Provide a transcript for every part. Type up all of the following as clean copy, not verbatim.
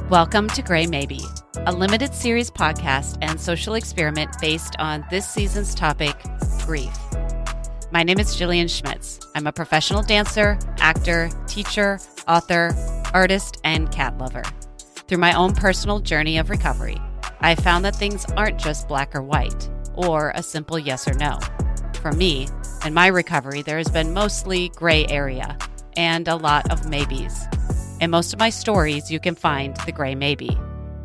Welcome to Gray Maybe, a limited series podcast and social experiment based on this season's topic, grief. My name is Jillian Schmitz. I'm a professional dancer, actor, teacher, author, artist, and cat lover. Through my own personal journey of recovery, I found that things aren't just black or white, or a simple yes or no. For me, in my recovery, there has been mostly gray area and a lot of maybes. In most of my stories, you can find the gray maybe.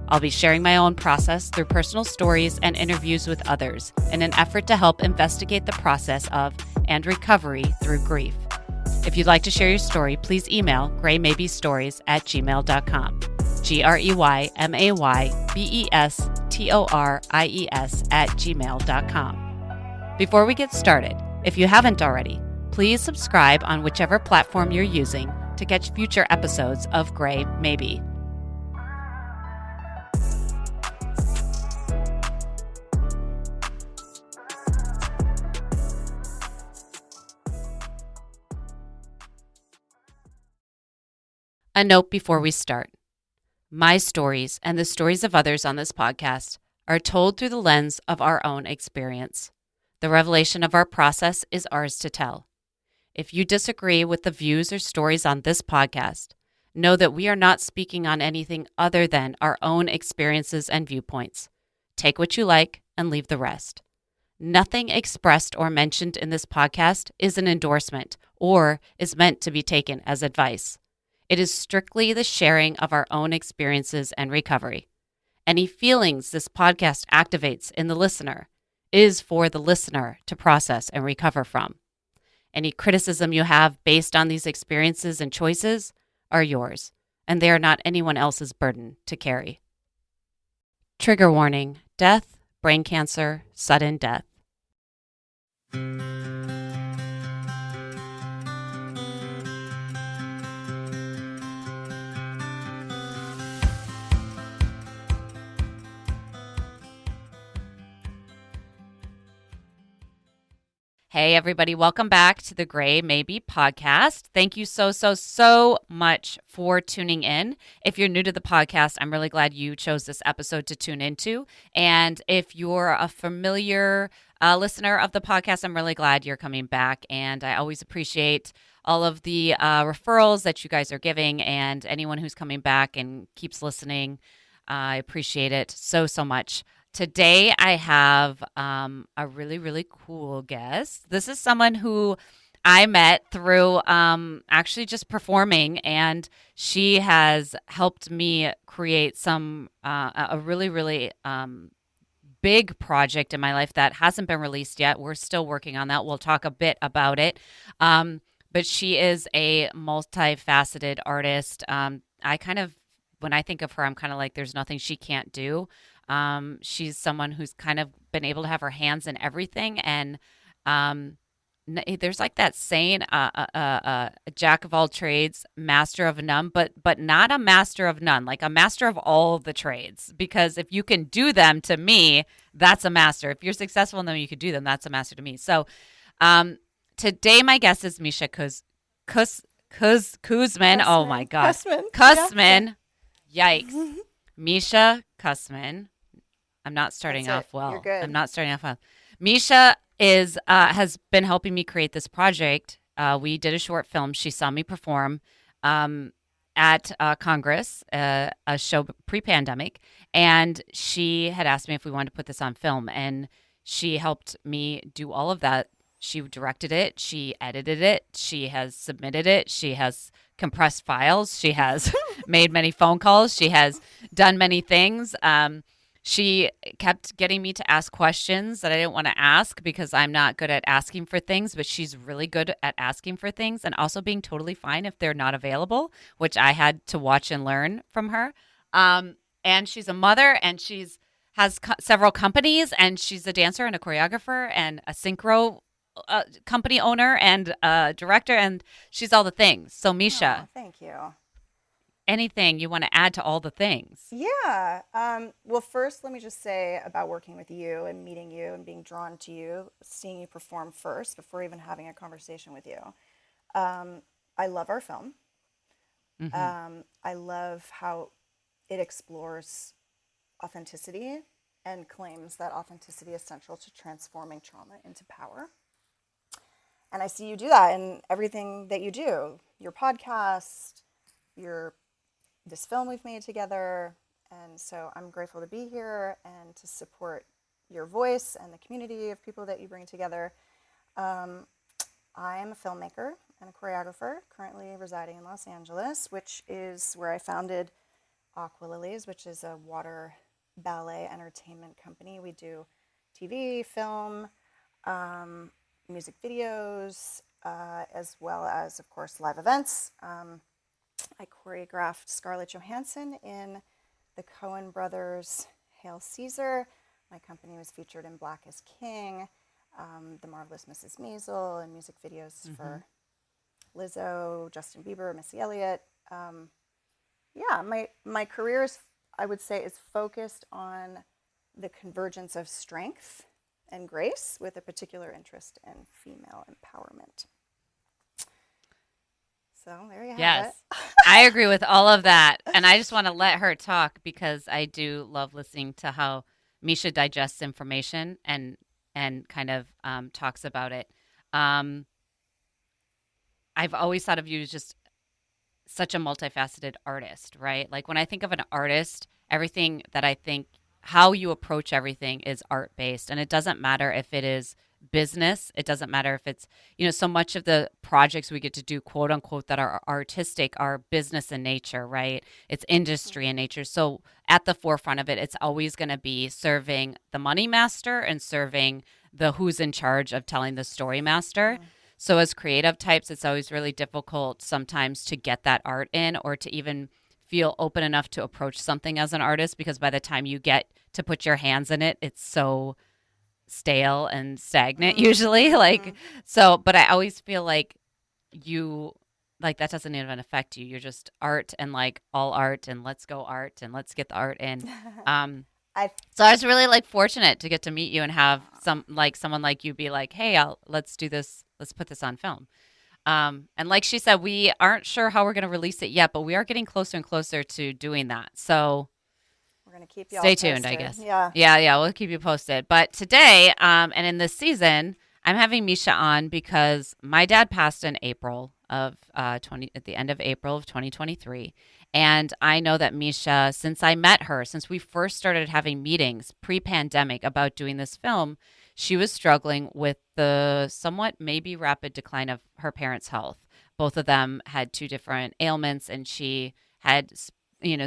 I'll be sharing my own process through personal stories and interviews with others in an effort to help investigate the process of and recovery through grief. If you'd like to share your story, please email graymaybestories@gmail.com. graymaybestories@gmail.com. Before we get started, if you haven't already, please subscribe on whichever platform you're using to catch future episodes of Gray Maybe. A note before we start. My stories and the stories of others on this podcast are told through the lens of our own experience. The revelation of our process is ours to tell. If you disagree with the views or stories on this podcast, know that we are not speaking on anything other than our own experiences and viewpoints. Take what you like and leave the rest. Nothing expressed or mentioned in this podcast is an endorsement or is meant to be taken as advice. It is strictly the sharing of our own experiences and recovery. Any feelings this podcast activates in the listener is for the listener to process and recover from. Any criticism you have based on these experiences and choices are yours, and they are not anyone else's burden to carry. Trigger warning: death, brain cancer, sudden death. Hey, everybody. Welcome back to the Gray Maybe podcast. Thank you so much for tuning in. If you're new to the podcast, I'm really glad you chose this episode to tune into. And if you're a familiar listener of the podcast, I'm really glad you're coming back. And I always appreciate all of the referrals that you guys are giving, and anyone who's coming back and keeps listening. I appreciate it so much. Today, I have a really cool guest. This is someone who I met through actually just performing, and she has helped me create a really big project in my life that hasn't been released yet. We're still working on that. We'll talk a bit about it. But she is a multifaceted artist. When I think of her, I'm kind of like, there's nothing she can't do. She's someone who's kind of been able to have her hands in everything. And there's like that saying, a jack of all trades, master of none, but not a master of none, like a master of all the trades. Because if you can do them, to me, that's a master. If you're successful in them, you could do them, that's a master to me. So today my guest is Mēsha Kussman. Oh my God. Kussman. Yeah. Yikes. Mēsha Kussman. I'm not starting off well. You're good. I'm not starting off well. Mēsha has been helping me create this project. We did a short film. She saw me perform at Congress, a show pre-pandemic, and she had asked me if we wanted to put this on film, and she helped me do all of that. She directed it. She edited it. She has submitted it. She has compressed files. She has made many phone calls. She has done many things. She kept getting me to ask questions that I didn't want to ask because I'm not good at asking for things, but she's really good at asking for things and also being totally fine if they're not available, which I had to watch and learn from her. And she's a mother, and has several companies, and she's a dancer and a choreographer and a synchro company owner and director, and she's all the things. So Mēsha, thank you. Anything you want to add to all the things? Yeah. Well, first, let me just say about working with you and meeting you and being drawn to you, seeing you perform first before even having a conversation with you. I love our film. Mm-hmm. I love how it explores authenticity and claims that authenticity is central to transforming trauma into power. And I see you do that in everything that you do, your podcast, this film we've made together. And so I'm grateful to be here and to support your voice and the community of people that you bring together. I am a filmmaker and a choreographer, currently residing in Los Angeles, which is where I founded Aqua Lilies, which is a water ballet entertainment company. We do TV, film, music videos, as well as, of course, live events. I choreographed Scarlett Johansson in the Coen brothers' Hail Caesar. My company was featured in Black is King, The Marvelous Mrs. Maisel, and music videos for Lizzo, Justin Bieber, Missy Elliott. My career is, I would say, is focused on the convergence of strength and grace with a particular interest in female empowerment. So there you have it. I agree with all of that. And I just want to let her talk because I do love listening to how Mēsha digests information and kind of talks about it. I've always thought of you as just such a multifaceted artist, right? Like when I think of an artist, everything that I think, how you approach everything is art-based. And it doesn't matter if it is business. It doesn't matter if it's, so much of the projects we get to do, quote unquote, that are artistic are business in nature, right? It's industry in nature. So at the forefront of it, it's always going to be serving the money master and serving the who's in charge of telling the story master. So as creative types, it's always really difficult sometimes to get that art in or to even feel open enough to approach something as an artist, because by the time you get to put your hands in it, it's so stale and stagnant usually. But I always feel like that doesn't even affect you. You're just art and like all art and let's go art and let's get the art in. So I was really fortunate to get to meet you and have someone like you be like, hey, let's do this. Let's put this on film. And like she said, we aren't sure how we're going to release it yet, but we are getting closer and closer to doing that. So we're going to keep you all stay tuned, posted. I guess. Yeah. We'll keep you posted. But today, and in this season, I'm having Mēsha on because my dad passed in April of at the end of April of 2023. And I know that Mēsha, since we first started having meetings pre-pandemic about doing this film, she was struggling with the somewhat maybe rapid decline of her parents' health. Both of them had two different ailments, and she had,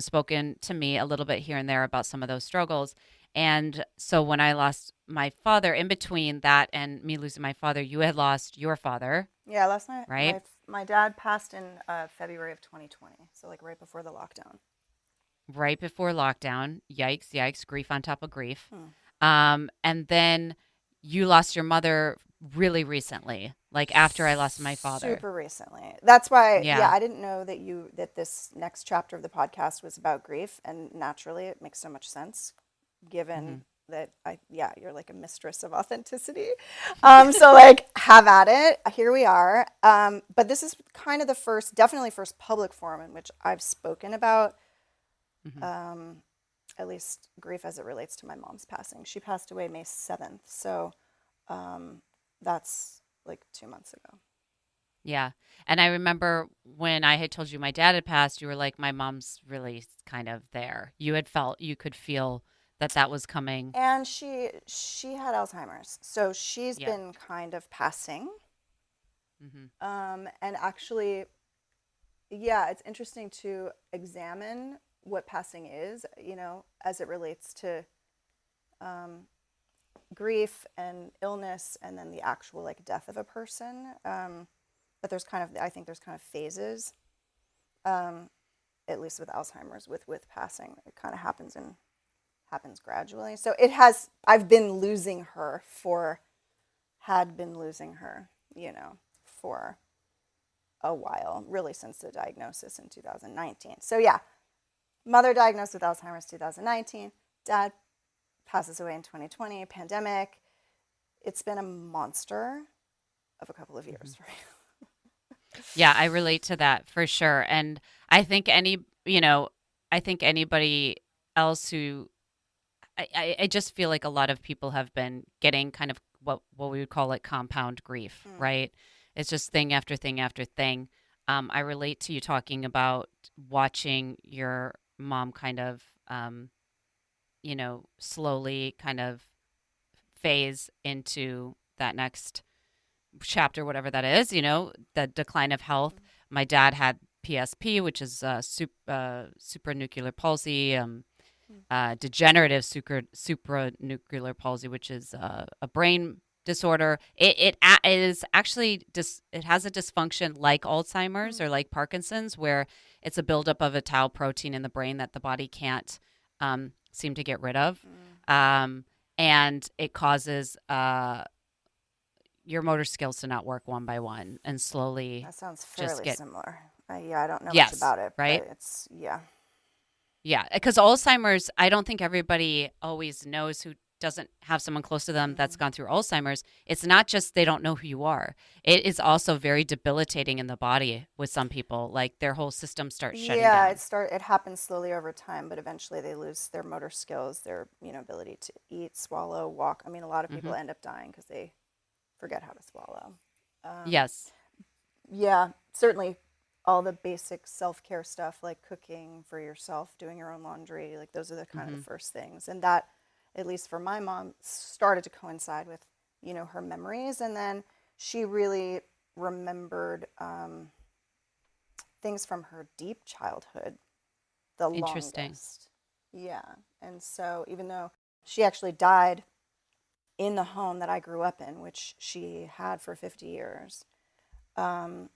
spoken to me a little bit here and there about some of those struggles. And so when I lost my father, in between that and me losing my father, you had lost your father. Yeah, last night. Right? My dad passed in February of 2020, so right before the lockdown. Right before lockdown. Yikes, grief on top of grief. And then you lost your mother really recently, after I lost my father. Super recently. That's why, Yeah. I didn't know that this next chapter of the podcast was about grief, and naturally it makes so much sense given that you're like a mistress of authenticity. So have at it. Here we are. But this is kind of definitely first public forum in which I've spoken about at least grief as it relates to my mom's passing. She passed away May 7th. So that's 2 months ago. Yeah. And I remember when I had told you my dad had passed, you were like, my mom's really kind of there. You could feel that was coming. And she had Alzheimer's. So she's been kind of passing. And actually, it's interesting to examine what passing is, as it relates to grief and illness, and then the actual death of a person. But I think there's kind of phases, at least with Alzheimer's, with passing. It kind of happens gradually. So I've been losing her for a while, really since the diagnosis in 2019. So mother diagnosed with Alzheimer's 2019, dad passes away in 2020, pandemic. It's been a monster of a couple of years for me. Yeah, I relate to that for sure. And I think I think anybody else who I just feel like a lot of people have been getting kind of what we would call like compound grief, Mm. right? It's just thing after thing after thing. I relate to you talking about watching your mom kind of, slowly kind of phase into that next chapter, whatever that is, the decline of health. My dad had PSP, which is supranuclear palsy, Mm. degenerative supranuclear palsy, which is a brain disorder. It is actually it has a dysfunction like Alzheimer's Mm. or like Parkinson's, where it's a buildup of a tau protein in the brain that the body can't seem to get rid of, Mm. um, and it causes your motor skills to not work one by one and slowly That sounds just fairly get similar. Yeah, I don't know much yes, about it, right? but it's, yeah. Yeah, because Alzheimer's, I don't think everybody always knows who doesn't have someone close to them that's Mm. gone through Alzheimer's. It's not just they don't know who you are. It is also very debilitating in the body with some people. Like their whole system starts shutting Yeah, down. it happens slowly over time, but eventually they lose their motor skills, their, ability to eat, swallow, walk. I mean, a lot of people Hmm. end up dying because they forget how to swallow. Um, Yes. yeah, certainly all the basic self-care stuff like cooking for yourself, doing your own laundry, like those are the kind of Hmm. the first things. And that, at least for my mom, started to coincide with, her memories. And then she really remembered things from her deep childhood the Interesting. longest. Yeah. And so even though she actually died in the home that I grew up in, which she had for 50 years, um,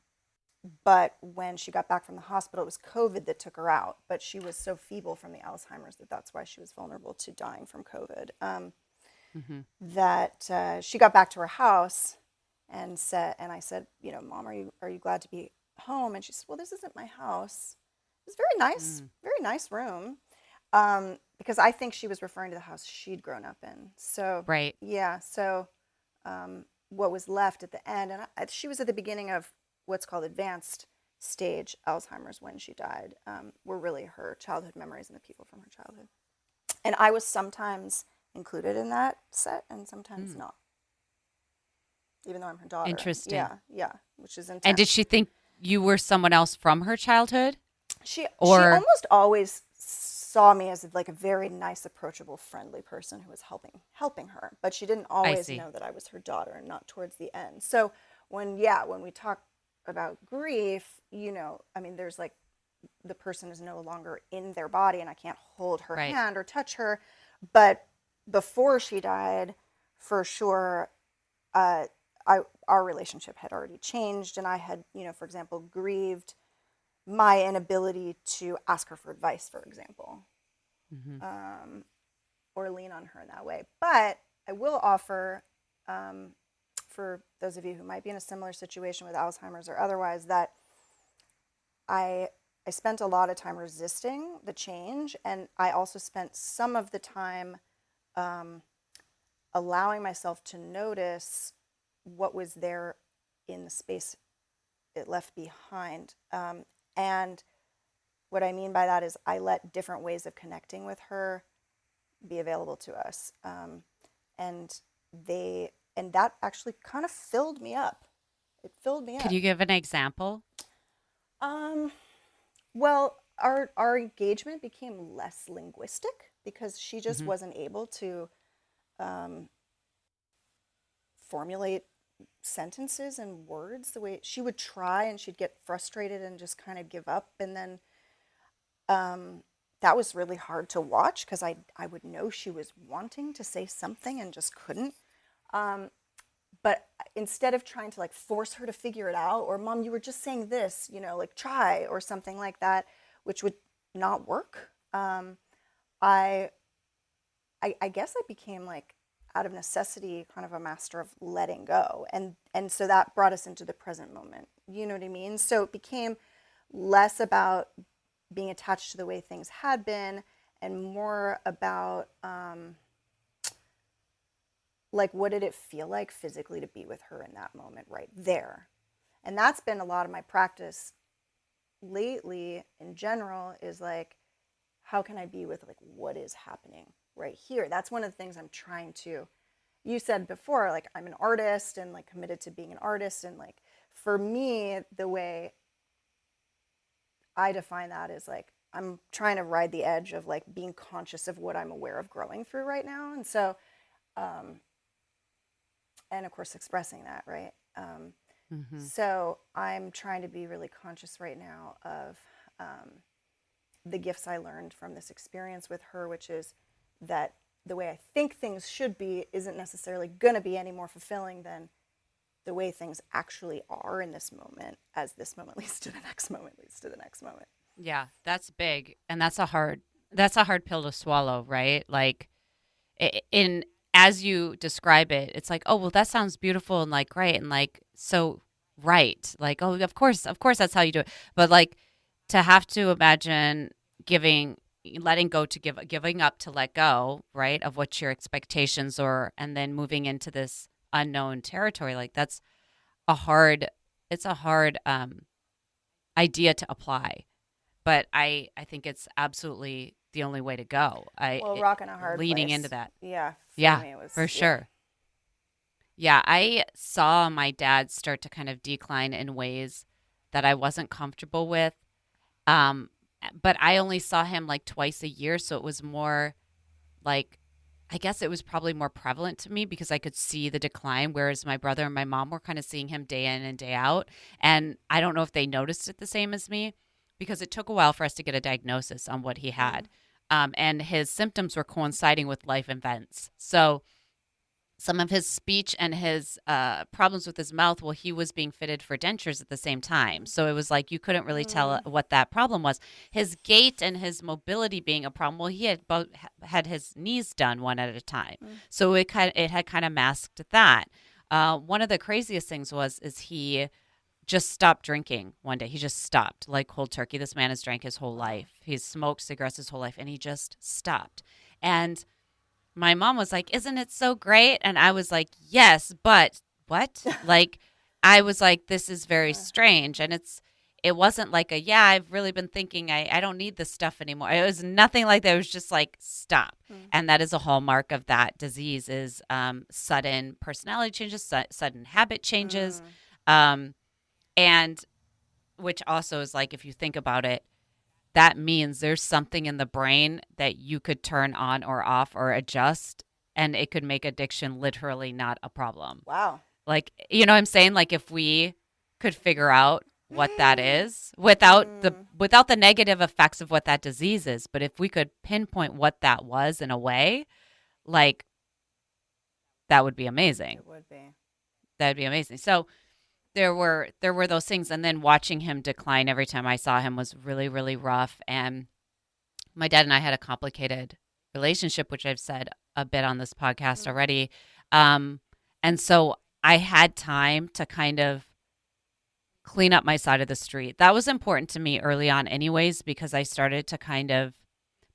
but when she got back from the hospital, it was COVID that took her out. But she was so feeble from the Alzheimer's that that's why she was vulnerable to dying from COVID. Hmm. That she got back to her house and I said, Mom, are you glad to be home? And she said, well, this isn't my house. It's Mm. very nice room. Because I think she was referring to the house she'd grown up in. So Right. yeah, so what was left at the end, and she was at the beginning of what's called advanced stage Alzheimer's when she died, were really her childhood memories and the people from her childhood. And I was sometimes included in that set and sometimes Mm. not, even though I'm her daughter. Interesting. Yeah, yeah, which is And did intense. she think you were someone else from her childhood? She Or almost always saw me as like a very nice, approachable, friendly person who was helping her, but she didn't I always see. know that I was her daughter, and not towards the end. So when we talk about grief, I mean, there's like the person is no longer in their body, and I can't hold her Right. hand or touch her, but before she died, for sure, uh, our relationship had already changed, and I had, for example, grieved my inability to ask her for advice, for example, Hmm. um, or lean on her in that way. But I will offer, for those of you who might be in a similar situation with Alzheimer's or otherwise, that I I spent a lot of time resisting the change, and I also spent some of the time um, allowing myself to notice what was there in the space it left behind. And what I mean by that is I let different ways of connecting with her be available to us. And and that actually kind of filled me up. It filled me Could up. you give an example? Um, well, our engagement became less linguistic because she just Hmm. wasn't able to um, formulate sentences and words the way she would try, and she'd get frustrated and just kind of give up. And then um, that was really hard to watch because I would know she was wanting to say something and just couldn't. Um, but instead of trying to like force her to figure it out, or Mom, you were just saying this, like try or something like that, which would not work. I, I guess I became like out of necessity kind of a master of letting go, and so that brought us into the present moment. You know what I mean? So it became less about being attached to the way things had been and more about like what did it feel like physically to be with her in that moment right there. And that's been a lot of my practice lately in general, is like how can I be with like what is happening right here? That's one of the things I'm trying to. You said before, like I'm an artist and like committed to being an artist, and like for me, the way I define that is like I'm trying to ride the edge of like being conscious of what I'm aware of growing through right now, and so, and of course expressing that, right? So I'm trying to be really conscious right now of the gifts I learned from this experience with her, which is that the way I think things should be isn't necessarily going to be any more fulfilling than the way things actually are in this moment, as this moment leads to the next moment, leads to the next moment. Yeah, that's big. And that's a hard pill to swallow, right? Like in as you describe it, it's like, oh, well, that sounds beautiful and like great and like so right. Like, oh, of course that's how you do it. But like to have to imagine letting go to giving up to let go, right, of what your expectations are, and then moving into this unknown territory, like that's it's a hard idea to apply, but I think it's absolutely the only way to go. Rocking a hard leaning place. into that. Yeah. Me it was, for sure. Yeah, I saw my dad start to kind of decline in ways that I wasn't comfortable with. But I only saw him like twice a year, so it was more like, I guess it was probably more prevalent to me because I could see the decline, whereas my brother and my mom were kind of seeing him day in and day out. And I don't know if they noticed it the same as me, because it took a while for us to get a diagnosis on what he had. And his symptoms were coinciding with life events. So some of his speech and his problems with his mouth, well, he was being fitted for dentures at the same time. So it was like you couldn't really tell what that problem was. His gait and his mobility being a problem, well, he had both had his knees done one at a time. So it had kind of masked that. One of the craziest things is he just stopped drinking one day. He just stopped, like cold turkey. This man has drank his whole life. He's smoked cigarettes his whole life, and he just stopped. And my mom was like, "Isn't it so great?" And I was like, "Yes, but what?" Like, I was like, "This is very strange." And it wasn't like I've really been thinking I don't need this stuff anymore. It was nothing like that. It was just like, stop. And that is a hallmark of that disease is sudden personality changes, sudden habit changes. And which also is like, if you think about it, that means there's something in the brain that you could turn on or off or adjust, and it could make addiction literally not a problem. Wow. Like, you know what I'm saying? Like if we could figure out what that is without the negative effects of what that disease is, but if we could pinpoint what that was in a way, like that would be amazing. It would be. That'd be amazing. So there were those things, and then watching him decline every time I saw him was really, really rough. And my dad and I had a complicated relationship, which I've said a bit on this podcast already. And so I had time to kind of clean up my side of the street. That was important to me early on anyways, because I started to kind of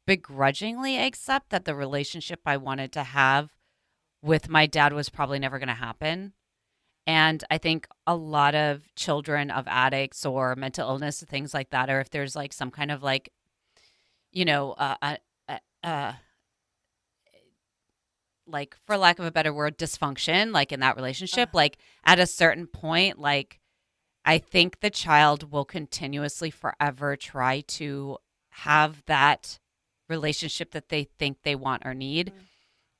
begrudgingly accept that the relationship I wanted to have with my dad was probably never going to happen. And I think a lot of children of addicts or mental illness, things like that, or if there's like some kind of like, you know, like for lack of a better word, dysfunction, like in that relationship, like at a certain point, like I think the child will continuously forever try to have that relationship that they think they want or need,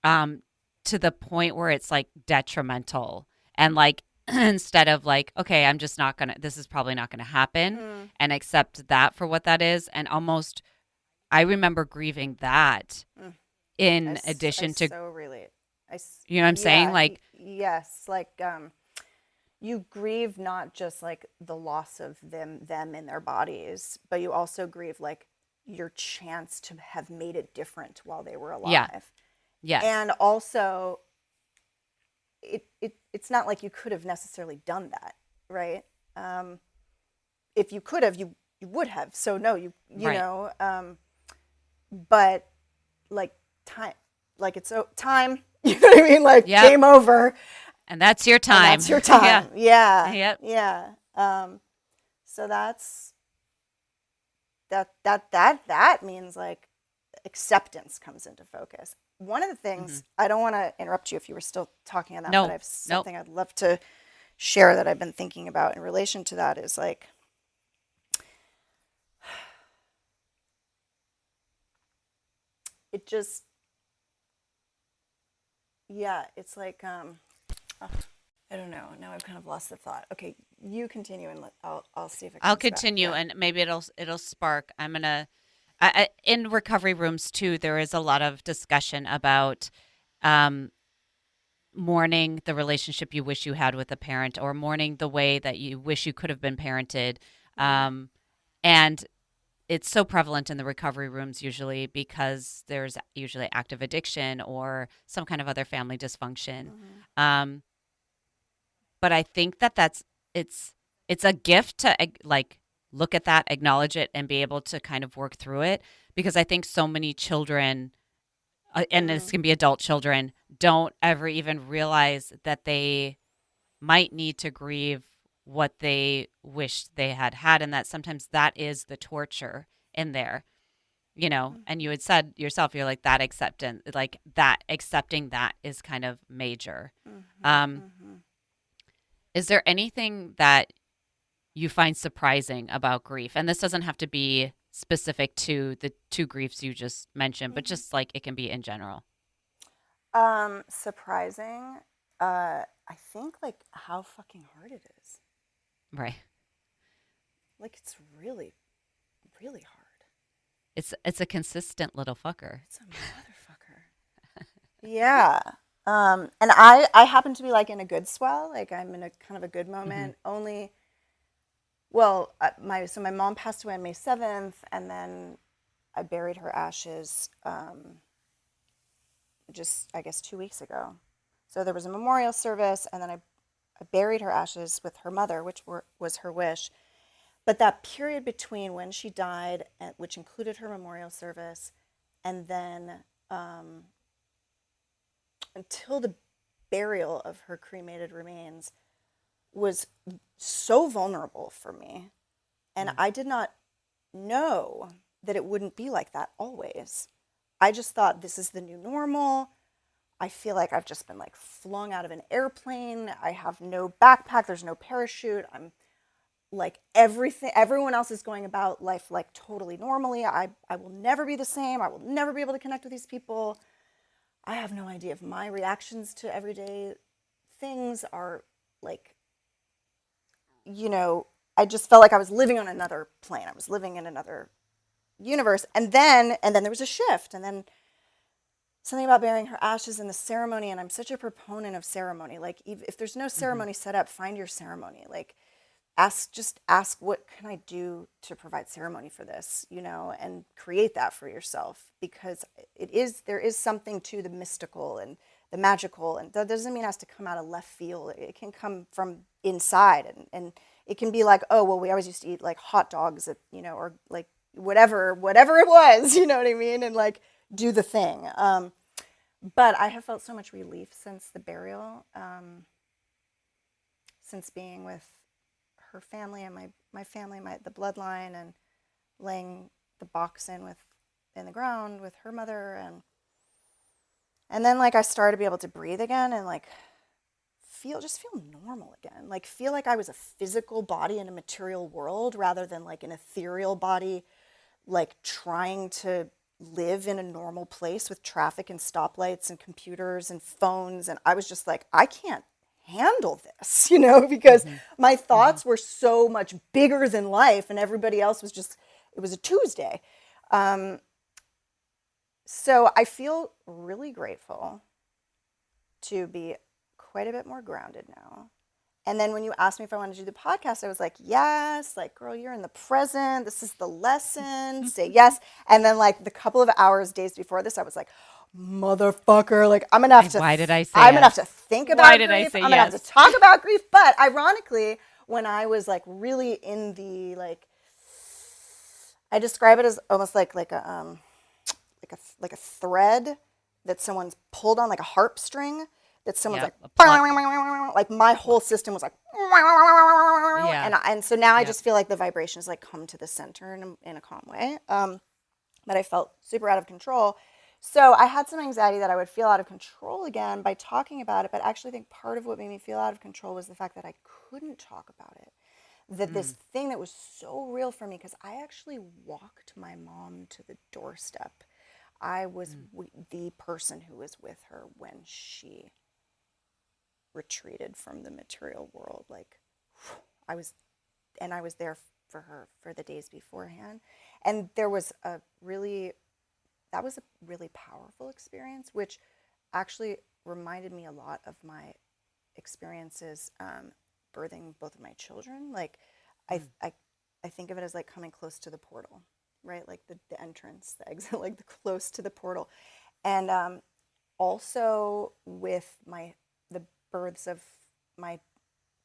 to the point where it's like detrimental. And like, instead of like, okay, I'm just not going to, this is probably not going to happen, and accept that for what that is. And almost, I remember grieving that in addition to, so relate. You know what I'm saying? Like, yes, like, you grieve not just like the loss of them in their bodies, but you also grieve like your chance to have made it different while they were alive. Yeah. Yes. And also, it's not like you could have necessarily done that, right? If you could have, you would have. So no, you right. know, but like time, like it's time. You know what I mean? Like game over. And that's your time. And that's your time. Yeah. Yep. Yeah. So that means like acceptance comes into focus. One of the things, I don't want to interrupt you if you were still talking on that, but I have something I'd love to share that I've been thinking about in relation to that is like, it just, yeah, it's like, I don't know. Now I've kind of lost the thought. Okay, you continue and I'll see if it comes I'll back. continue, Yeah. and maybe it'll spark. I'm gonna. In recovery rooms too, there is a lot of discussion about mourning the relationship you wish you had with a parent, or mourning the way that you wish you could have been parented. And it's so prevalent in the recovery rooms usually because there's usually active addiction or some kind of other family dysfunction. But I think that it's a gift to like look at that, acknowledge it, and be able to kind of work through it, because I think so many children, and this can be adult children, don't ever even realize that they might need to grieve what they wish they had had, and that sometimes that is the torture in there, and you had said yourself, you're like, that acceptance, like that accepting that is kind of major. Is there anything that you find surprising about grief? And this doesn't have to be specific to the two griefs you just mentioned, but just like it can be in general. Surprising. I think like how fucking hard it is. Right. Like it's really, really hard. It's a consistent little fucker. It's a motherfucker. Yeah. And I happen to be like in a good swell. Like I'm in a kind of a good moment. Only, well, my mom passed away on May 7th, and then I buried her ashes just, I guess, 2 weeks ago. So there was a memorial service, and then I buried her ashes with her mother, which was her wish. But that period between when she died, which included her memorial service, and then until the burial of her cremated remains, was so vulnerable for me. And I did not know that it wouldn't be like that always. I just thought this is the new normal. I feel like I've just been like flung out of an airplane. I have no backpack. There's no parachute. I'm like everyone else is going about life like totally normally. I will never be the same. I will never be able to connect with these people. I have no idea if my reactions to everyday things are like, I just felt like I was living on another plane. I was living in another universe. And then there was a shift. And then something about burying her ashes in the ceremony. And I'm such a proponent of ceremony. Like if there's no ceremony set up, find your ceremony. Like ask what can I do to provide ceremony for this, and create that for yourself, because there is something to the mystical and the magical, and that doesn't mean it has to come out of left field. It can come from inside, and it can be like, oh, well, we always used to eat like hot dogs at, or like whatever it was, you know what I mean? And like do the thing. But I have felt so much relief since the burial, since being with her family and my family, the bloodline, and laying the box in the ground with her mother, and then like I started to be able to breathe again, and like feel normal again. Like feel like I was a physical body in a material world rather than like an ethereal body, like trying to live in a normal place with traffic and stoplights and computers and phones. And I was just like, I can't handle this, because my thoughts were so much bigger than life, and everybody else was just, it was a Tuesday. So I feel really grateful to be quite a bit more grounded now. And then when you asked me if I wanted to do the podcast, I was like, yes, like, girl, you're in the present. This is the lesson. Say yes. And then like the couple of hours, days before this, I was like, motherfucker, like I'm gonna have to. Why did I say? I'm gonna have to think about. Why did grief. I say I'm gonna yes? have to talk about grief. But ironically, when I was like really in the like, I describe it as almost like a thread that someone's pulled on, like a harp string that someone's like my whole system was like, and so now I just feel like the vibrations like come to the center in a calm way. but I felt super out of control. So I had some anxiety that I would feel out of control again by talking about it. But I actually think part of what made me feel out of control was the fact that I couldn't talk about it. That this Mm. thing that was so real for me, because I actually walked my mom to the doorstep. I was Mm. the person who was with her when she retreated from the material world. Like, I was, and I was there for her for the days beforehand. And there was that was a really powerful experience, which actually reminded me a lot of my experiences birthing both of my children. Like, I, Mm. I, I think of it as like coming close to the portal, right? Like the entrance, the exit, like the close to the portal. And also with the births of my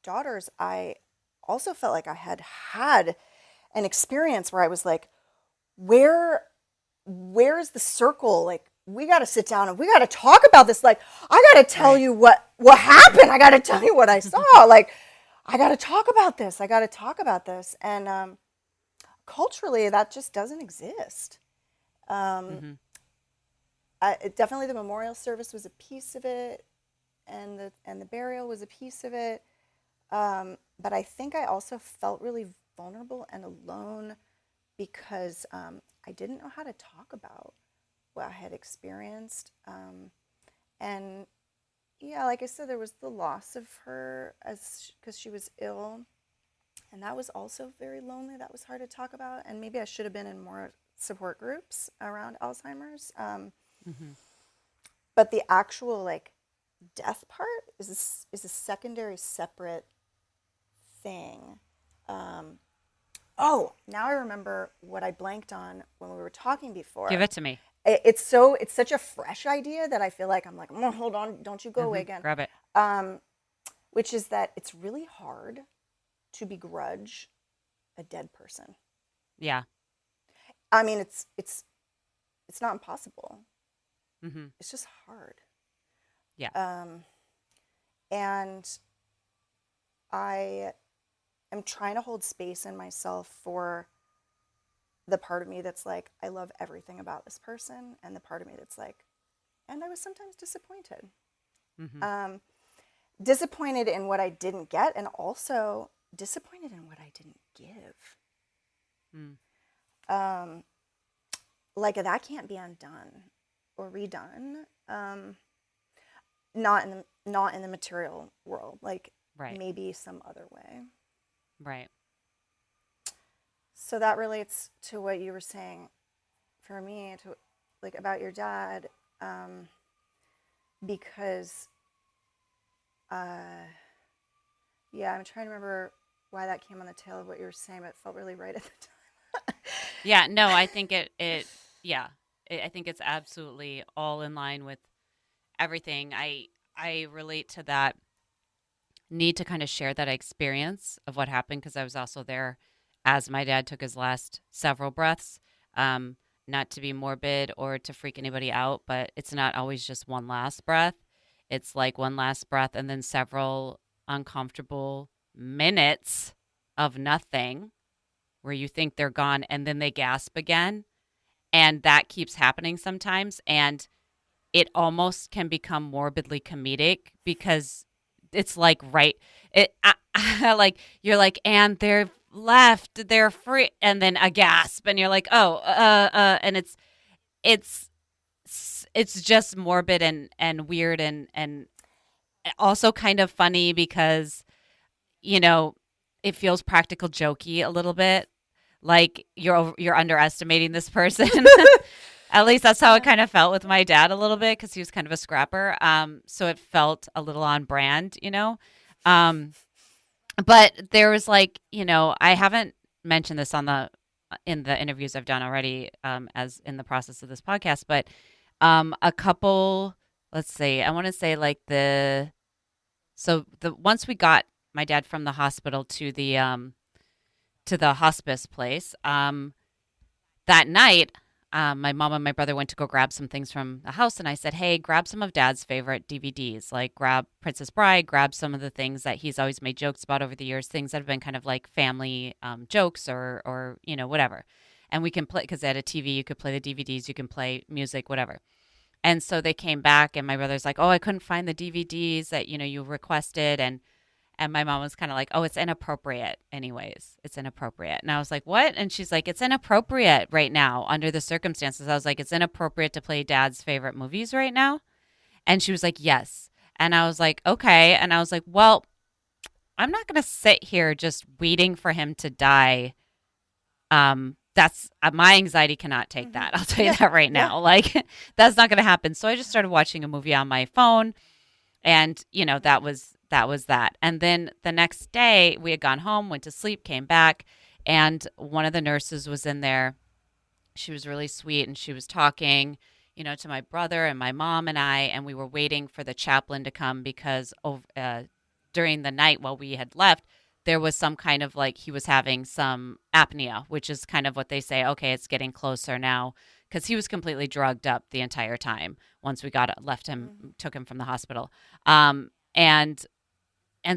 daughters, I also felt like I had an experience where I was like, where's the circle? Like, we got to sit down and we got to talk about this. Like, I got to tell Right. you what happened. I got to tell you what I saw. Like, I got to talk about this. I got to talk about this. And culturally, that just doesn't exist. Um, Mm-hmm. definitely, the memorial service was a piece of it, and the burial was a piece of it. But I think I also felt really vulnerable and alone because I didn't know how to talk about what I had experienced. And yeah, like I said, there was the loss of her as because she was ill, and that was also very lonely. That was hard to talk about, and maybe I should have been in more support groups around Alzheimer's. Mm-hmm. But the actual like death part is a secondary, separate thing. Um, oh, now I remember what I blanked on when we were talking Give before. it to me. It's such a fresh idea that I feel like I'm like, oh, hold on, don't you go away Mm-hmm. again. Grab it. Um, which is that it's really hard to begrudge a dead person. Yeah. I mean, it's not impossible. Mm-hmm. It's just hard. Yeah. Um, and I am trying to hold space in myself for the part of me that's like, I love everything about this person, and the part of me that's like, and I was sometimes disappointed. Mm-hmm. Um, disappointed in what I didn't get, and also disappointed in what I didn't give. Mm. Um, like that can't be undone or redone. Not in the material world. Like Right. maybe some other way. Right. So that relates to what you were saying for me to like about your dad, because yeah, I'm trying to remember why that came on the tail of what you were saying, but it felt really right at the time. Yeah. No, I think yeah, I think it's absolutely all in line with everything. I relate to that need to kind of share that experience of what happened because I was also there as my dad took his last several breaths. Um, not to be morbid or to freak anybody out, but it's not always just one last breath. It's like one last breath and then several uncomfortable minutes of nothing where you think they're gone and then they gasp again. And that keeps happening sometimes. And it almost can become morbidly comedic because it's like like you're like and they're left they're free and then a gasp and you're like oh and it's it's just morbid and weird and also kind of funny because you know it feels practical jokey a little bit like you're underestimating this person. At least that's how it kind of felt with my dad a little bit because he was kind of a scrapper. So it felt a little on brand, you know. But there was like, I haven't mentioned this on the in the interviews I've done already, as in the process of this podcast, but a couple. Let's see, I want to say like the once we got my dad from the hospital to the hospice place. That night, my mom and my brother went to go grab some things from the house, and I said, "Hey, grab some of Dad's favorite DVDs. Like, grab Princess Bride, grab some of the things that he's always made jokes about over the years, things that have been kind of like family jokes or whatever." and we can play, because they had a TV, you could play the DVDs, you can play music, whatever. And so they came back, and my brother's like, oh, I couldn't find the DVDs that, you requested. And my mom was kind of like, oh, it's inappropriate anyways. It's inappropriate. And I was like, what? And she's like, it's inappropriate right now under the circumstances. I was like, it's inappropriate to play dad's favorite movies right now? And she was like, yes. And I was like, okay. And I was like, well, I'm not going to sit here just waiting for him to die. That's my anxiety cannot take that. I'll tell you that right now. Like, that's not going to happen. So I just started watching a movie on my phone, and that was that. And then the next day we had gone home, went to sleep, came back, and one of the nurses was in there. She was really sweet, and she was talking, to my brother and my mom and I, and we were waiting for the chaplain to come because during the night while we had left, there was some kind of like he was having some apnea, which is kind of what they say, okay, it's getting closer now, because he was completely drugged up the entire time once we left him, took him from the hospital. And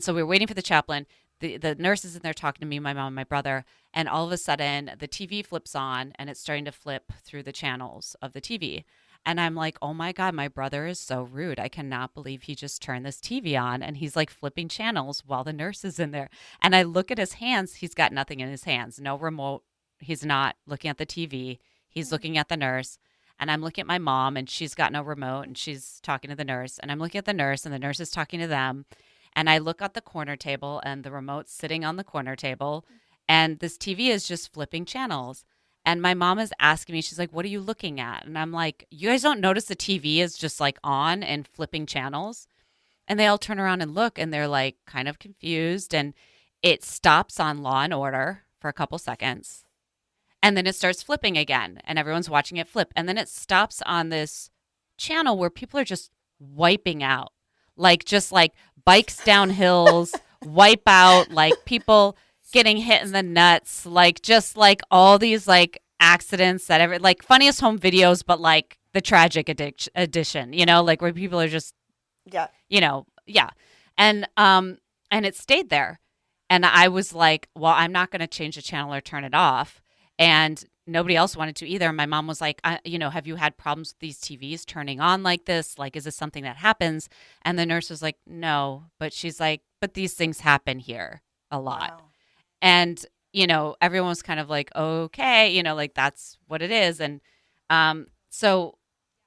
so we were waiting for the chaplain. The nurse is in there talking to me, my mom, and my brother, and all of a sudden the TV flips on, and it's starting to flip through the channels of the TV. And I'm like, oh my God, my brother is so rude. I cannot believe he just turned this TV on, and he's like flipping channels while the nurse is in there. And I look at his hands. He's got nothing in his hands, no remote. He's not looking at the TV. He's looking at the nurse. And I'm looking at my mom, and she's got no remote, and she's talking to the nurse. And I'm looking at the nurse, and the nurse is talking to them. And I look at the corner table, and the remote's sitting on the corner table, and this TV is just flipping channels. And my mom is asking me, she's like, what are you looking at? And I'm like, you guys don't notice the TV is just like on and flipping channels? And they all turn around and look, and they're like kind of confused. And it stops on Law and Order for a couple seconds. And then it starts flipping again, and everyone's watching it flip. And then it stops on this channel where people are just wiping out, like just like bikes down hills, wipe out, like people getting hit in the nuts, like just like all these like accidents that ever, like funniest home videos, but like the tragic edition, like where people are just, yeah. And it stayed there. And I was like, well, I'm not going to change the channel or turn it off. And nobody else wanted to either. My mom was like, have you had problems with these TVs turning on like this? Like, is this something that happens? And the nurse was like, no. But she's like, but these things happen here a lot. Wow. And, everyone was kind of like, okay, like that's what it is. And so,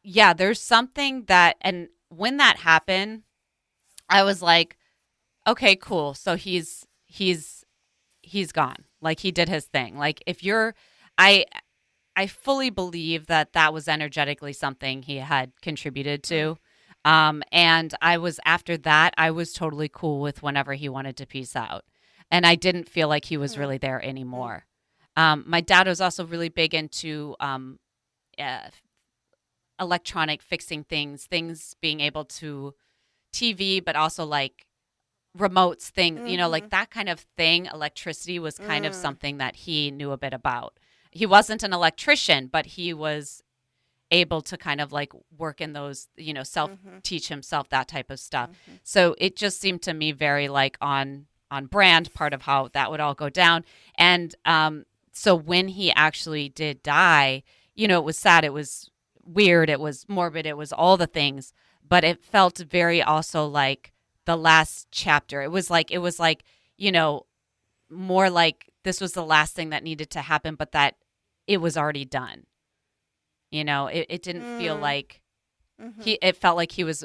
yeah, there's something that, and when that happened, I was like, okay, cool. So he's gone. Like he did his thing. Like I fully believe that was energetically something he had contributed to. And after that, I was totally cool with whenever he wanted to peace out. And I didn't feel like he was really there anymore. My dad was also really big into electronic fixing things being able to TV, but also like remotes thing, like that kind of thing. Electricity was kind of something that he knew a bit about. He wasn't an electrician, but he was able to kind of like work in those, self-teach himself, that type of stuff. So it just seemed to me very like on brand, part of how that would all go down. And so when he actually did die, it was sad, it was weird, it was morbid, it was all the things, but it felt very also like the last chapter. It was like, more like this was the last thing that needed to happen, but that it was already done. It didn't feel like it felt like he was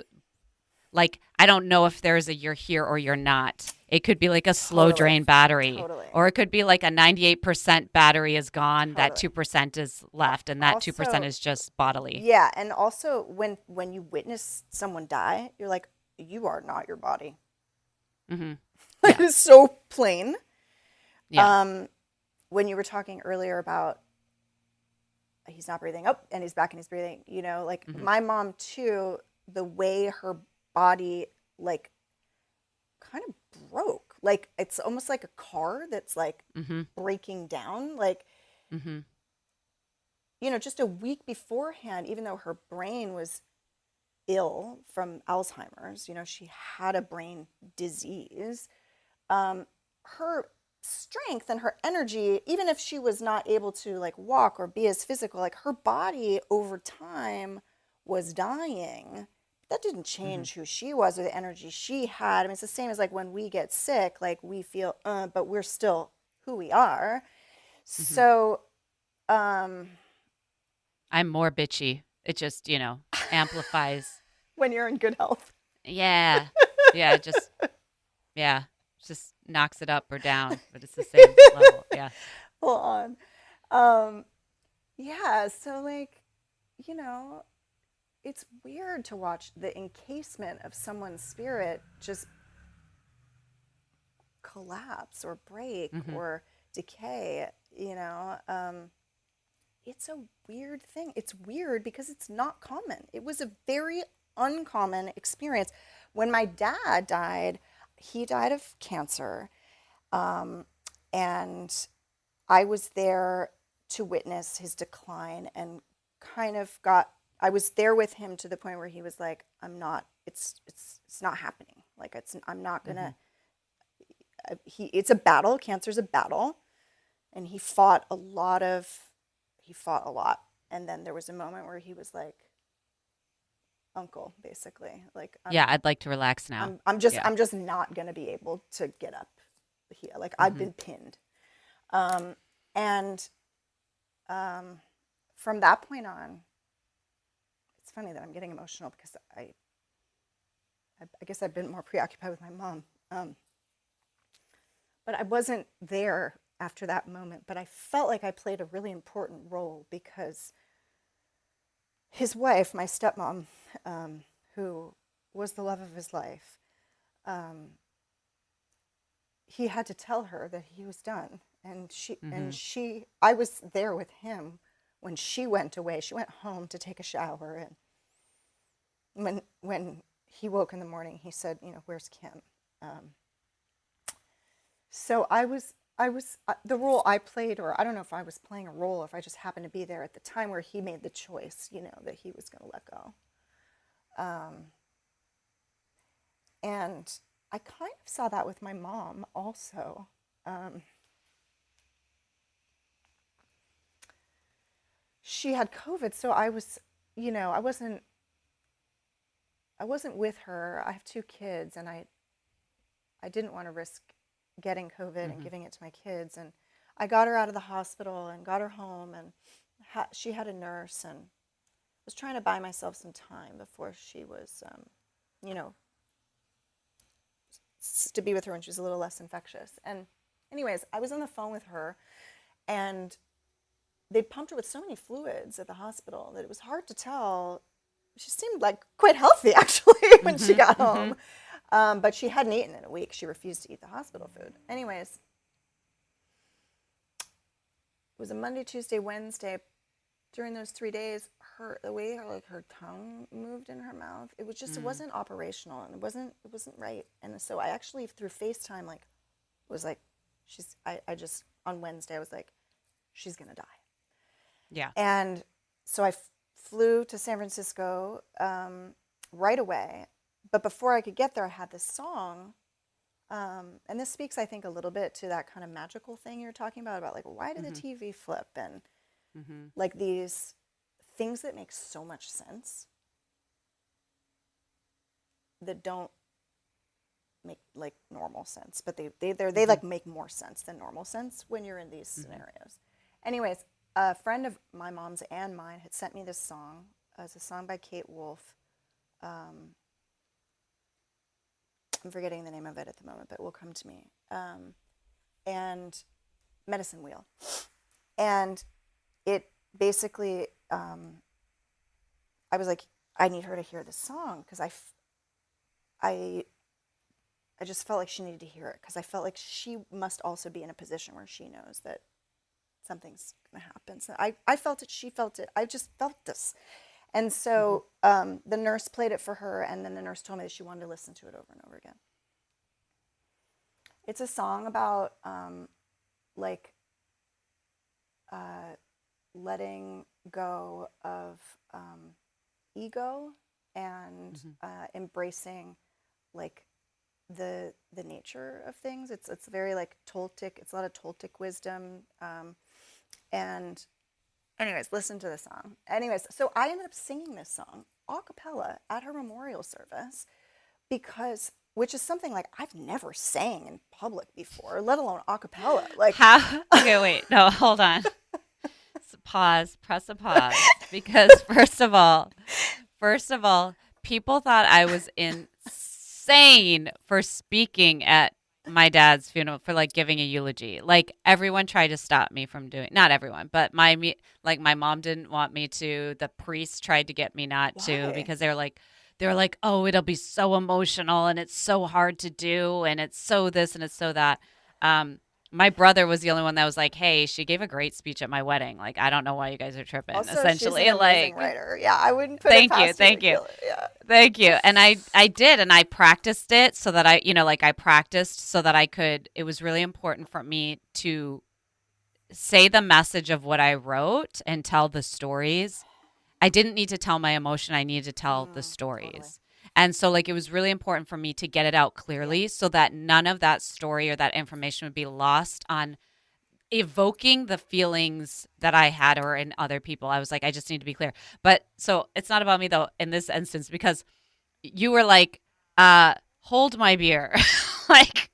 like, I don't know if there's a you're here or you're not. It could be like a slow drain battery, or it could be like a 98% battery is gone. That 2% is left, and that also, 2% is just bodily. Yeah. And also when you witness someone die, you're like, you are not your body. Mm-hmm. It is so plain. Yeah. When you were talking earlier about he's not breathing up and he's back and he's breathing, like my mom too, the way her body like kind of broke, like it's almost like a car that's like breaking down, like just a week beforehand, even though her brain was ill from Alzheimer's, she had a brain disease, her strength and her energy, even if she was not able to like walk or be as physical, like her body over time was dying. That didn't change who she was or the energy she had. I mean, it's the same as like when we get sick, like we feel, but we're still who we are. So, I'm more bitchy. It just, amplifies. when you're in good health. Yeah. Yeah. Yeah. Just knocks it up or down, but it's the same level. Yeah. Full on. Yeah, so like, you know, it's weird to watch the encasement of someone's spirit just collapse or break or decay, it's a weird thing. It's weird because it's not common. It was a very uncommon experience. When my dad died, he died of cancer. And I was there to witness his decline and I was there with him to the point where he was like, it's not happening. Like I'm not gonna, it's a battle. Cancer's a battle. And he fought a lot. And then there was a moment where he was like, uncle, basically. Like, Yeah. I'd like to relax now. I'm just not going to be able to get up here. Like I've been pinned. And from that point on, it's funny that I'm getting emotional because I guess I've been more preoccupied with my mom. But I wasn't there after that moment, but I felt like I played a really important role because his wife, my stepmom, who was the love of his life, he had to tell her that he was done. And I was there with him when she went away. She went home to take a shower, and when he woke in the morning, he said, "Where's Kim?" So I was the role I played, or I don't know if I was playing a role, if I just happened to be there at the time where he made the choice, that he was going to let go. And I kind of saw that with my mom also. She had COVID, so I was, I wasn't with her. I have 2 kids, and I didn't want to risk getting COVID and giving it to my kids. And I got her out of the hospital and got her home, and she had a nurse, and was trying to buy myself some time before she was, to be with her when she was a little less infectious. And anyways, I was on the phone with her, and they pumped her with so many fluids at the hospital that it was hard to tell. She seemed like quite healthy, actually, when she got home. But she hadn't eaten in a week. She refused to eat the hospital food. Anyways, it was a Monday, Tuesday, Wednesday. During those 3 days, the way her tongue moved in her mouth, it was just, it wasn't operational, and it wasn't right. And so I actually, through FaceTime, was like, on Wednesday, I was like, she's going to die. Yeah. And so I flew to San Francisco right away. But before I could get there, I had this song. And this speaks, I think, a little bit to that kind of magical thing you're talking about like, why did the TV flip? And like these things that make so much sense that don't make like normal sense, but they like make more sense than normal sense when you're in these scenarios. Anyways, a friend of my mom's and mine had sent me this song. It's a song by Kate Wolf. I'm forgetting the name of it at the moment, but it will come to me. And Medicine Wheel. And it basically, I was like, I need her to hear this song because I just felt like she needed to hear it because I felt like she must also be in a position where she knows that something's going to happen. So I felt it. She felt it. I just felt this. And so the nurse played it for her, and then the nurse told me that she wanted to listen to it over and over again. It's a song about letting go of ego and embracing like the nature of things. It's very like Toltec. It's a lot of Toltec wisdom. And anyways, listen to the song. Anyways, so I ended up singing this song a cappella at her memorial service because, which is something like I've never sang in public before, let alone a cappella. Like, How? Okay, wait. No, hold on. Pause. Press a pause. Because first of all, people thought I was insane for speaking at my dad's funeral, for like giving a eulogy. Like everyone tried to stop me from doing, not everyone, but my mom didn't want me to. The priest tried to get me not to, why? because they were like, oh, it'll be so emotional and it's so hard to do and it's so this and it's so that. My brother was the only one that was like, hey, she gave a great speech at my wedding. Like, I don't know why you guys are tripping. Also, Essentially, she's an amazing like, writer. Yeah, I wouldn't put it thank past you, you thank to you. kill it. Yeah. Thank you. And I did, and I practiced it so that I practiced so that I could, it was really important for me to say the message of what I wrote and tell the stories. I didn't need to tell my emotion. I needed to tell the stories. Totally. And so like it was really important for me to get it out clearly so that none of that story or that information would be lost on evoking the feelings that I had or in other people. I was like, I just need to be clear. But so it's not about me though in this instance, because you were like, hold my beer. Like,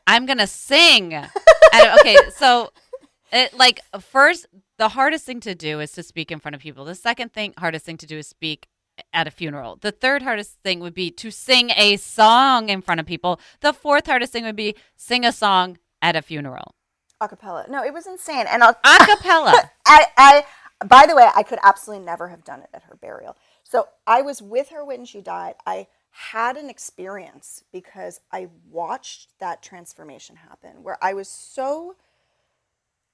I'm gonna sing. Okay, so first, the hardest thing to do is to speak in front of people. The second thing, hardest thing to do is speak at a funeral. The third hardest thing would be to sing a song in front of people. The fourth hardest thing would be sing a song at a funeral. Acapella. No, it was insane. And I'll A cappella. by the way, I could absolutely never have done it at her burial. So I was with her when she died. I had an experience because I watched that transformation happen where I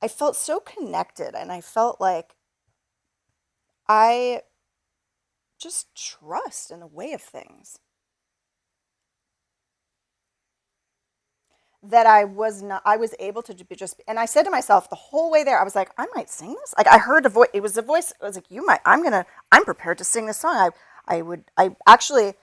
felt so connected, and I felt like I just trust in the way of things. That I was able to just, and I said to myself the whole way there, I was like, I might sing this. Like I heard a voice, it was a voice, I was like, I'm prepared to sing this song. I actually,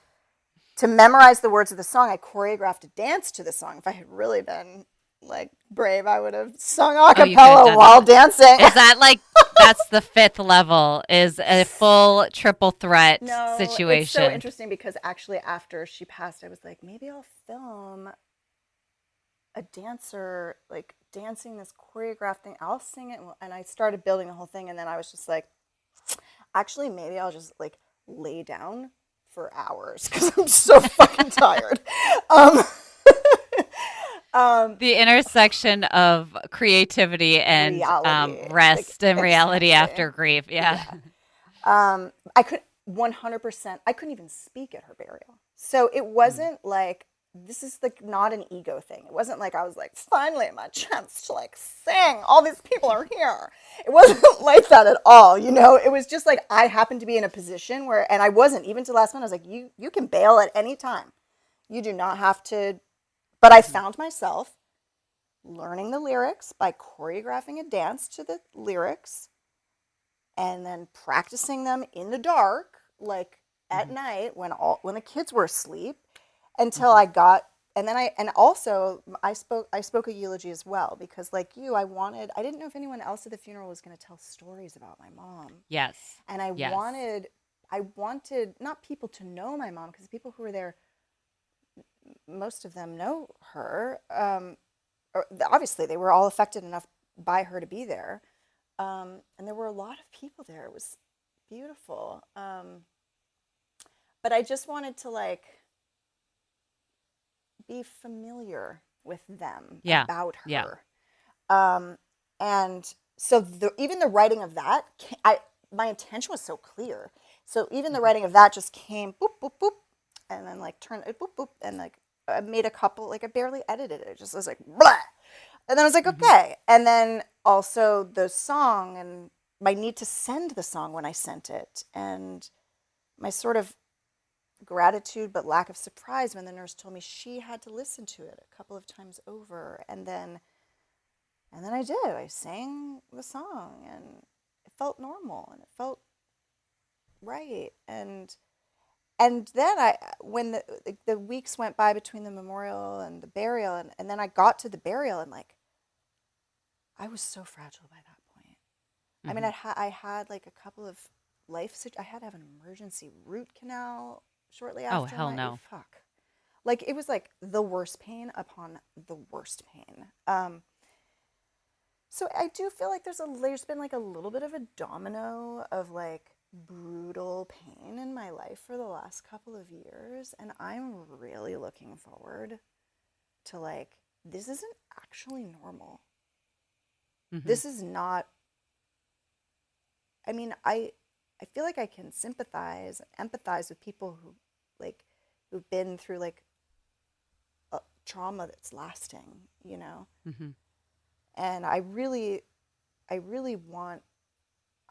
to memorize the words of the song, I choreographed a dance to the song. If I had really been like brave, I would have sung a cappella while dancing. Is that like, that's the fifth level, is a full triple threat situation? It's so interesting because actually after she passed, I was like, maybe I'll film a dancer like dancing this choreographed thing. I'll sing it, and I started building the whole thing, and then I was just like, actually maybe I'll just like lay down for hours because I'm so fucking tired. The intersection of creativity and reality, rest like, and reality exactly. after grief. Yeah. I could 100%. I couldn't even speak at her burial, so it wasn't like, this is like not an ego thing. It wasn't like I was like, finally my chance to like sing. All these people are here. It wasn't like that at all. You know, it was just like I happened to be in a position where, and I wasn't even to last minute. I was like, you can bail at any time. You do not have to. But I found myself learning the lyrics by choreographing a dance to the lyrics, and then practicing them in the dark, like at night when the kids were asleep. Until I got, and then I spoke a eulogy as well, because like you, I didn't know if anyone else at the funeral was going to tell stories about my mom. Yes. And I wanted not people to know my mom, because people who were there, most of them know her. Obviously they were all affected enough by her to be there. And there were a lot of people there. It was beautiful. But I just wanted to like be familiar with them, about her. And so even the writing of that, my intention was so clear. So even the writing of that just came boop, boop, boop, and then like turned it boop, boop, and like I made a couple, like I barely edited it. It just was like, blah. And then I was like, okay. And then also the song and my need to send the song when I sent it, and my sort of gratitude but lack of surprise when the nurse told me she had to listen to it a couple of times over, and then I did. I sang the song, and it felt normal, and it felt right, and and then when the weeks went by between the memorial and the burial, and then I got to the burial, and like, I was so fragile by that point. I mean, I had like a couple of I had to have an emergency root canal shortly Oh, after hell no. fuck. Like, it was like the worst pain upon the worst pain. So I do feel like there's been like a little bit of a domino of like brutal pain in my life for the last couple of years, and I'm really looking forward to like, this isn't actually normal. This is not, I mean, I feel like I can sympathize and empathize with people who've been through like a trauma that's lasting, you know? And I really want,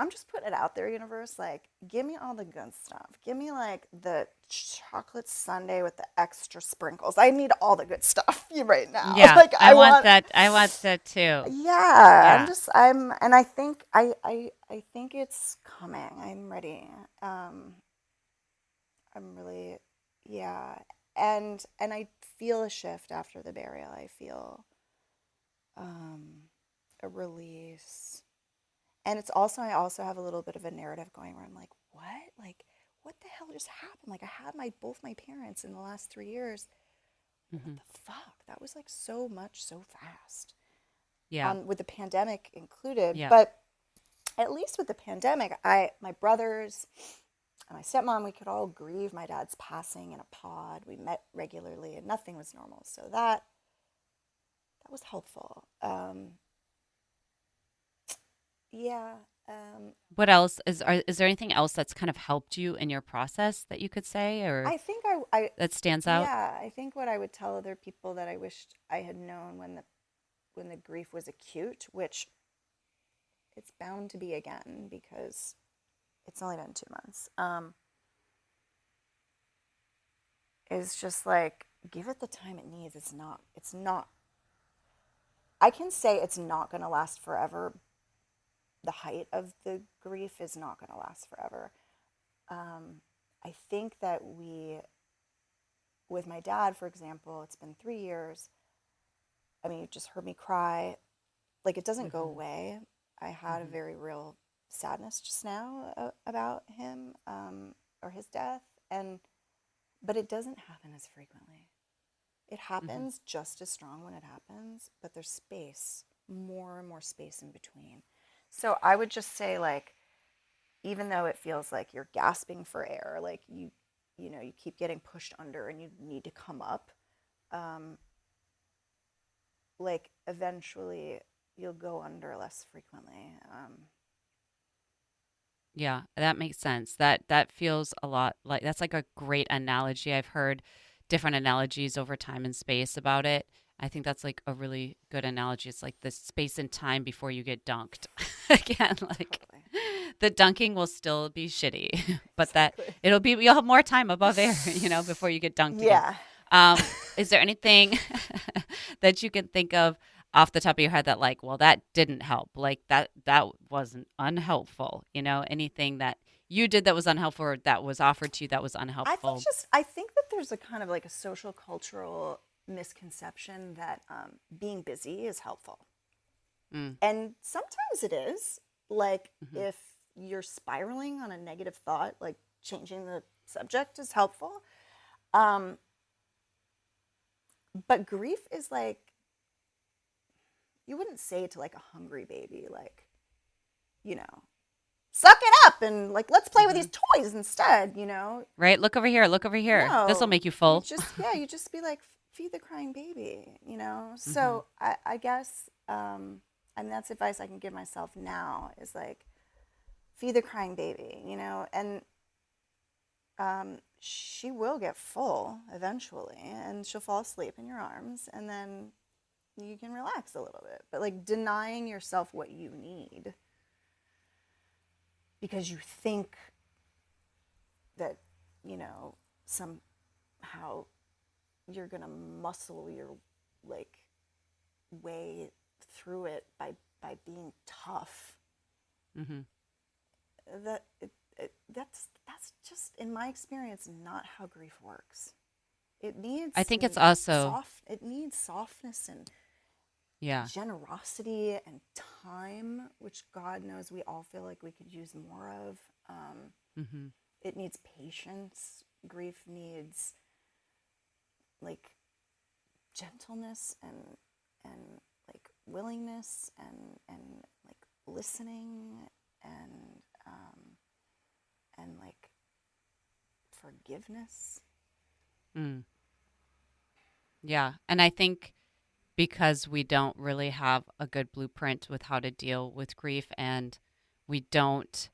I'm just putting it out there, universe, like, give me all the good stuff. Give me like the chocolate sundae with the extra sprinkles. I need all the good stuff right now. Yeah, Like, I want that. I want that too. Yeah, Yeah. and I think I think it's coming. I'm ready. I'm really, yeah, and I feel a shift after the burial. I feel a release, and it's also, I also have a little bit of a narrative going where I'm like, what? Like, what the hell just happened? Like, I had both my parents in the last 3 years. What the fuck? That was like so much so fast. Yeah. With the pandemic included. Yeah. But at least with the pandemic, my brothers and my stepmom, we could all grieve my dad's passing in a pod. We met regularly, and nothing was normal. So that was helpful. Yeah. What else is there anything else that's kind of helped you in your process that you could say, or I think I that stands out? yeah, I think what I would tell other people that I wished I had known when the grief was acute, which it's bound to be again because it's only been 2 months, is just like, give it the time it needs. It's not, I can say it's not going to last forever. The height of the grief is not going to last forever. I think that with my dad, for example, it's been 3 years. I mean, you just heard me cry. Like, it doesn't go away. I had a very real sadness just now about him, or his death, but it doesn't happen as frequently. It happens just as strong when it happens, but there's space, more and more space in between. So I would just say, like, even though it feels like you're gasping for air, like you keep getting pushed under and you need to come up, like, eventually you'll go under less frequently. Yeah, that makes sense. That feels a lot like, that's like a great analogy. I've heard different analogies over time and space about it. I think that's like a really good analogy. It's like the space and time before you get dunked. Again, like, Totally. the dunking will still be shitty, but that Exactly. you'll have more time above air, before you get dunked again. Yeah. Is there anything that you can think of off the top of your head that, like, well, that didn't help, like that wasn't unhelpful, anything that you did that was unhelpful, or that was offered to you that was unhelpful? I think that there's a kind of like a social cultural misconception that being busy is helpful. And sometimes it is. Like, if you're spiraling on a negative thought, like, changing the subject is helpful. But grief is like, you wouldn't say to like a hungry baby, like, suck it up and like, let's play with these toys instead, Right? Look over here. Look over here. This will No, make you full. you just be like, feed the crying baby, So I guess, and that's advice I can give myself now, is like, feed the crying baby, and she will get full eventually, and she'll fall asleep in your arms, and then you can relax a little bit. But like, denying yourself what you need because you think that, somehow you're going to muscle your like way through it by being tough. that's just, in my experience, not how grief works. It needs I think it's also it needs softness and yeah. generosity and time, which God knows we all feel like we could use more of. Mm-hmm. It needs patience. Grief needs like gentleness and like willingness and like listening and like forgiveness. Mm. Yeah. And I think because we don't really have a good blueprint with how to deal with grief, and we don't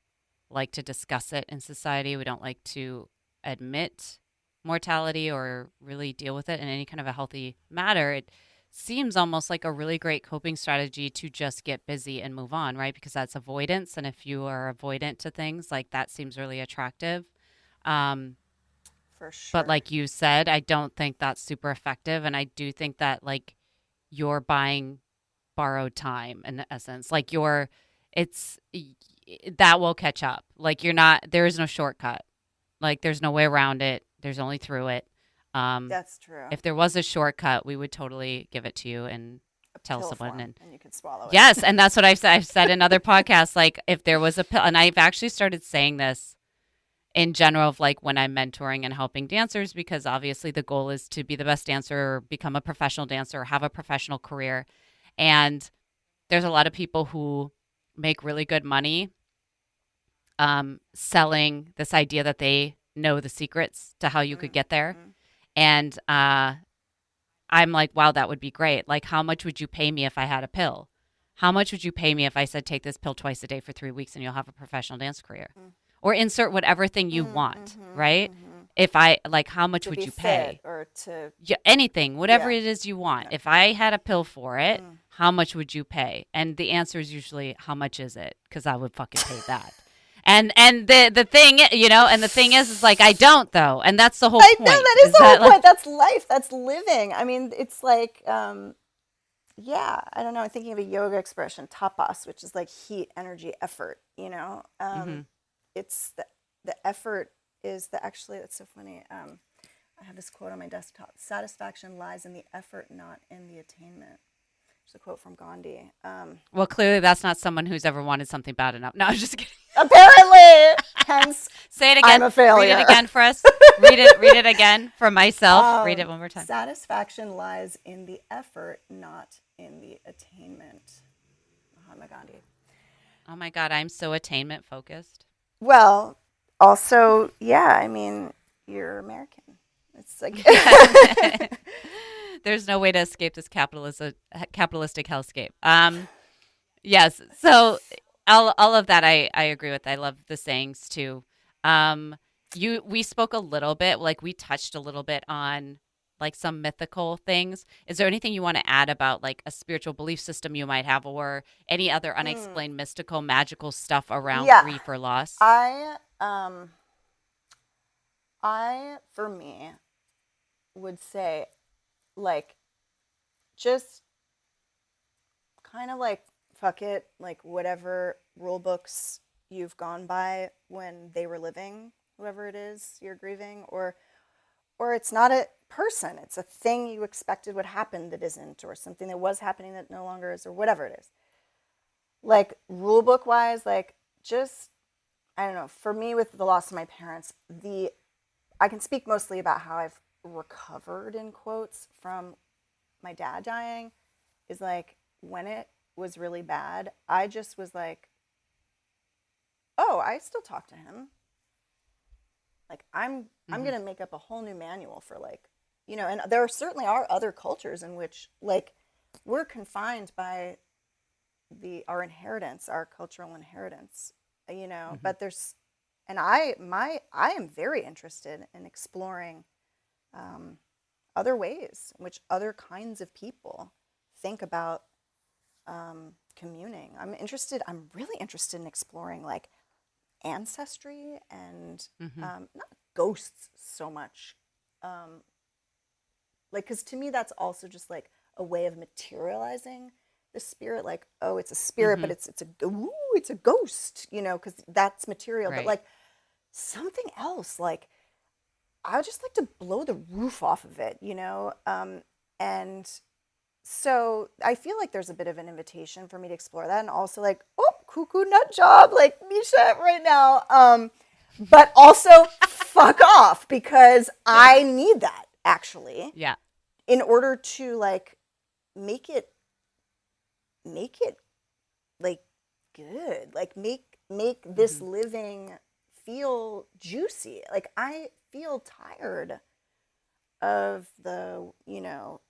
like to discuss it in society, we don't like to admit mortality or really deal with it in any kind of a healthy manner, it seems almost like a really great coping strategy to just get busy and move on, right? Because that's avoidance. And if you are avoidant to things, like that seems really attractive. Um, For but sure. like you said, I don't think that's super effective. And I do think that like you're buying borrowed time in essence. Like it's that will catch up. Like there is no shortcut. Like there's no way around it. There's only through it. Um, That's true. if there was a shortcut, we would totally give it to you and A tell pill someone. form, And and you could swallow it. yes, and that's what I've said in other podcasts. Like if there was a pill, and I've actually started saying this in general of like when I'm mentoring and helping dancers, because obviously the goal is to be the best dancer or become a professional dancer or have a professional career. And there's a lot of people who make really good money selling this idea that they know the secrets to how you could get there. Mm-hmm. And I'm like, wow, that would be great. Like, how much would you pay me if I had a pill? How much would you pay me if I said, take this pill twice a day for 3 weeks and you'll have a professional dance career? Mm. Or insert whatever thing you want, Mm-hmm, right? mm-hmm. If I like, how much To would be you fit pay? or to Yeah, anything, whatever yeah. it is you want. Okay. If I had a pill for it, Mm. how much would you pay? And the answer is usually, how much is it? Because I would fucking pay that. And the thing, and the thing is like I don't though, and that's the whole I point. know, that is the whole point. That's life. That's living. I mean, it's like, yeah, I don't know. I'm thinking of a yoga expression, tapas, which is like heat, energy, effort. Mm-hmm. It's the effort is the actually. That's so funny. I have this quote on my desktop: "Satisfaction lies in the effort, not in the attainment." It's a quote from Gandhi. Well, clearly that's not someone who's ever wanted something bad enough. No, I'm just kidding. Apparently, hence Say it again. I'm a failure. Read it again for us. Read it again for myself. Read it one more time. Satisfaction lies in the effort, not in the attainment. Mahatma Gandhi. Oh my God, I'm so attainment focused. Well, also, yeah, I mean, you're American. It's like there's no way to escape this capitalistic hellscape. Yes. So all of that I agree with. I love the sayings too. We spoke a little bit, like we touched a little bit on like some mythical things. Is there anything you want to add about like a spiritual belief system you might have, or any other unexplained mystical magical stuff around grief or loss? I for me would say like just kind of like fuck it, like whatever rule books you've gone by when they were living, whoever it is you're grieving, or it's not a person, it's a thing you expected would happen that isn't, or something that was happening that no longer is, or whatever it is. Like rule book wise, like just, I don't know, for me with the loss of my parents, I can speak mostly about how I've recovered in quotes from my dad dying, is like when it was really bad, I just was like, oh, I still talk to him. Like I'm going to make up a whole new manual for like, and there certainly are other cultures in which like we're confined by our inheritance, our cultural inheritance, but there's, and I am very interested in exploring other ways in which other kinds of people think about communing. I'm really interested in exploring like ancestry and not ghosts so much. Like, because to me, that's also just like a way of materializing the spirit. Like, oh, it's a spirit, but it's a ghost, because that's material. Right. But like something else. Like, I would just like to blow the roof off of it, you know? And so I feel like there's a bit of an invitation for me to explore that. And also, like, oh, cuckoo nut job, like Mēsha right now. But also, fuck off, because I need that, actually, Yeah. in order to, like, make it like good, like make this living feel juicy. Like, I feel tired of the, you know,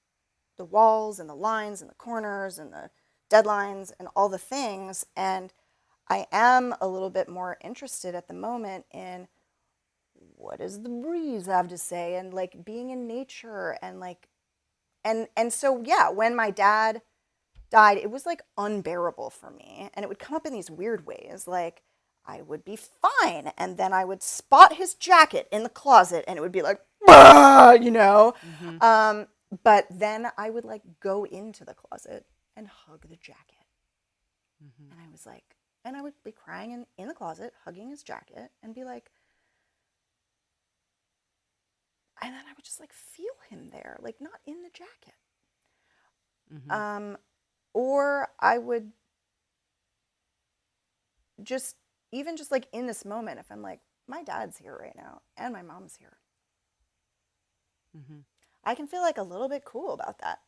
the walls and the lines and the corners and the deadlines and all the things. And I am a little bit more interested at the moment in what does the breeze have to say, and like being in nature, and like and so yeah, when my dad died, it was like unbearable for me. And it would come up in these weird ways. Like, I would be fine, and then I would spot his jacket in the closet, and it would be like, "Bah!" You know? But then I would like go into the closet and hug the jacket. And I was like, and I would be crying in the closet, hugging his jacket, and be like, and then I would just like feel him there, like not in the jacket. Or I would just, even just like in this moment, if I'm like, my dad's here right now and my mom's here, I can feel like a little bit cool about that.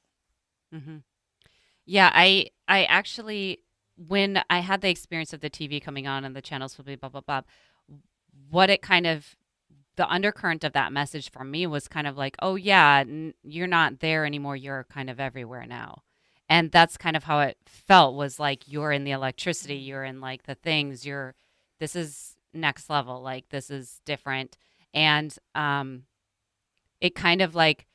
Yeah, I actually, when I had the experience of the TV coming on and the channels would be blah blah blah, what it kind of, the undercurrent of that message for me was kind of like, oh yeah, you're not there anymore. You're kind of everywhere now. And that's kind of how it felt, was like, you're in the electricity, you're in like the things, this is next level, like this is different. And it kind of like,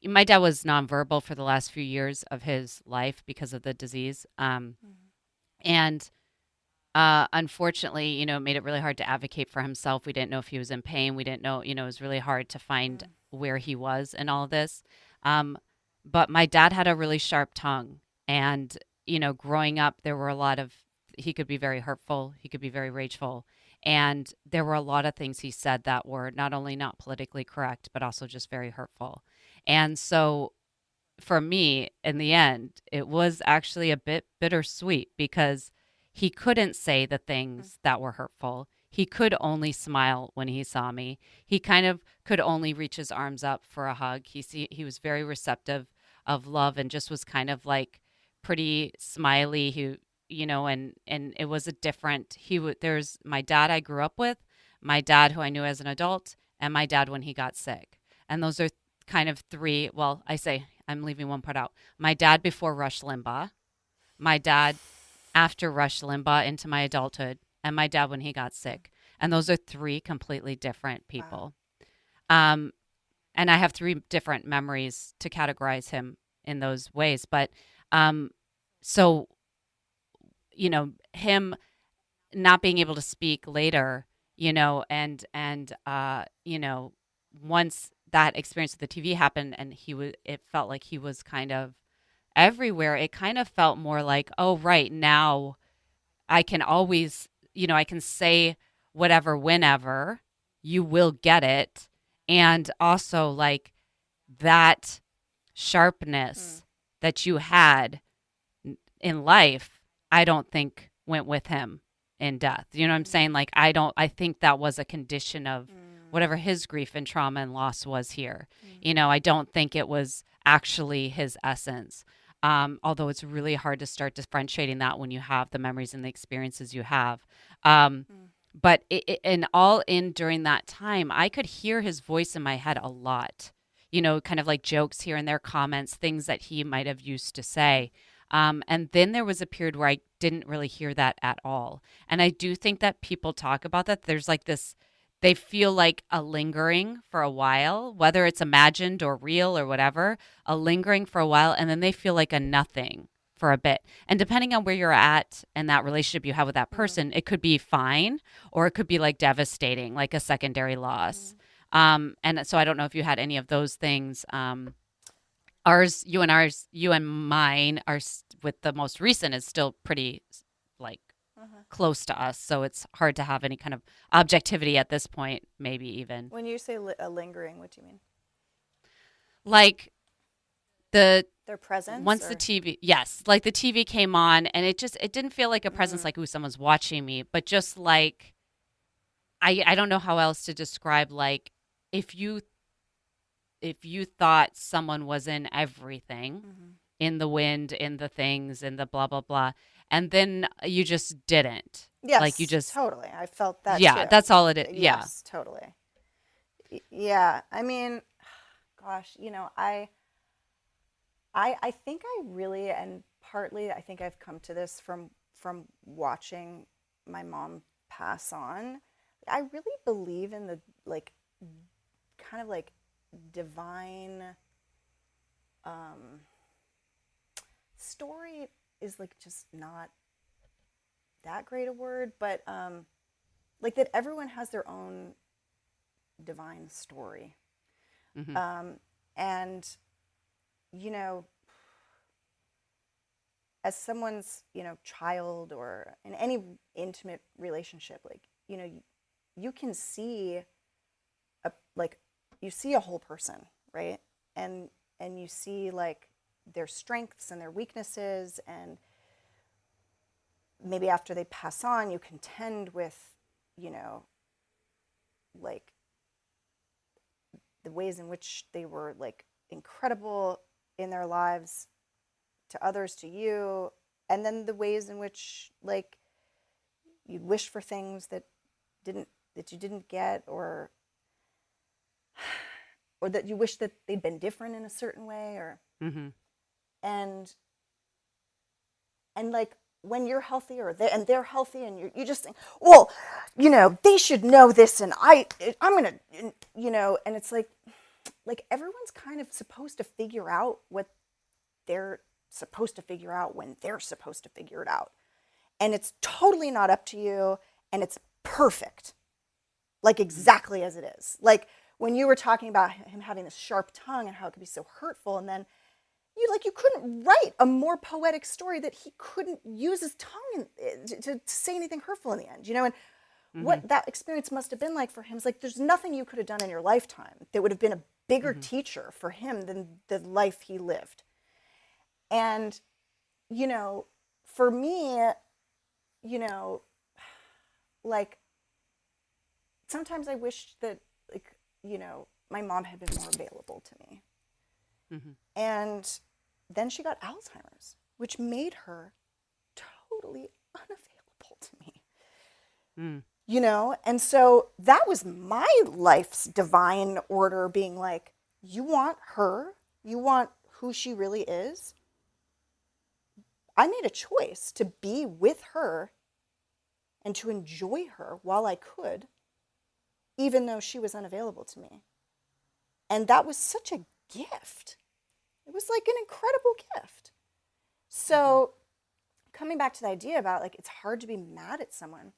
my dad was nonverbal for the last few years of his life because of the disease. And unfortunately, you know, it made it really hard to advocate for himself. We didn't know if he was in pain. We didn't know, you know, it was really hard to find where he was in all of this. But my dad had a really sharp tongue. And, you know, growing up, there were a lot of, he could be very hurtful, he could be very rageful. And there were a lot of things he said that were not only not politically correct, but also just very hurtful. And so for me, in the end, it was actually a bit bittersweet, because he couldn't say the things that were hurtful. He could only smile when he saw me. He kind of could only reach his arms up for a hug. He was very receptive of love, and just was kind of like pretty smiley. He, you know, and it was a different, there's my dad I grew up with, my dad who I knew as an adult, and my dad when he got sick. And those are kind of three, well, I say I'm leaving one part out. My dad before Rush Limbaugh, my dad after Rush Limbaugh into my adulthood, and my dad when he got sick. And those are three completely different people. And I have three different memories to categorize him in those ways. But so, you know, him not being able to speak later, you know, and you know, once that experience with the TV happened, and it felt like he was kind of everywhere. It kind of felt more like, oh, right, now I can always, you know, I can say whatever, whenever, you will get it. And also, like, that sharpness that you had in life, I don't think went with him in death. You know what I'm saying? Like, I think that was a condition of whatever his grief and trauma and loss was here. You know, I don't think it was actually his essence. Although it's really hard to start differentiating that when you have the memories and the experiences you have. But and all in during that time, I could hear his voice in my head a lot, you know, kind of like jokes here and there, comments, things that he might have used to say. And then there was a period where I didn't really hear that at all. And I do think that people talk about that. There's like this, they feel like a lingering for a while, whether it's imagined or real or whatever, a lingering for a while. And then they feel like a nothing for a bit. And depending on where you're at and that relationship you have with that person, it could be fine, or it could be like devastating, like a secondary loss. And so I don't know if you had any of those things. You and mine are with the most recent is still pretty like close to us. So it's hard to have any kind of objectivity at this point, maybe even. When you say a lingering, what do you mean? Like their presence? Once the TV, yes, like the TV came on and it didn't feel like a presence like, ooh, someone's watching me, but just like, I don't know how else to describe, like if you thought someone was in everything, in the wind, in the things, in the blah, blah, blah, and then you just didn't. Yes, like you just totally. I felt that yeah, too. that's all it is. Yeah. Yes, totally. Yeah, I mean, gosh, I think I really, and partly I think I've come to this from watching my mom pass on. I really believe in the like kind of like divine story is like just not that great a word, but like that everyone has their own divine story. And as someone's child, or in any intimate relationship, like you can see you see a whole person, right? And you see like their strengths and their weaknesses, and maybe after they pass on, you contend with like the ways in which they were like incredible in their lives to others, to you, and then the ways in which like you wish for things that you didn't get, or that you wish that they'd been different in a certain way, or and like when you're healthy, or they're healthy, and you just think, well, they should know this, and I'm gonna, and it's like everyone's kind of supposed to figure out what they're supposed to figure out when they're supposed to figure it out, and it's totally not up to you, and it's perfect, like exactly as it is. Like when you were talking about him having this sharp tongue and how it could be so hurtful, and then you couldn't write a more poetic story that he couldn't use his tongue to say anything hurtful in the end, and what that experience must have been like for him is like, there's nothing you could have done in your lifetime that would have been a bigger teacher for him than the life he lived. And, for me, like sometimes I wish that like, my mom had been more available to me. And then she got Alzheimer's, which made her totally unavailable to me. And so that was my life's divine order, being like, you want her, you want who she really is. I made a choice to be with her and to enjoy her while I could, even though she was unavailable to me. And that was such a gift. It was like an incredible gift. So coming back to the idea about like, it's hard to be mad at someone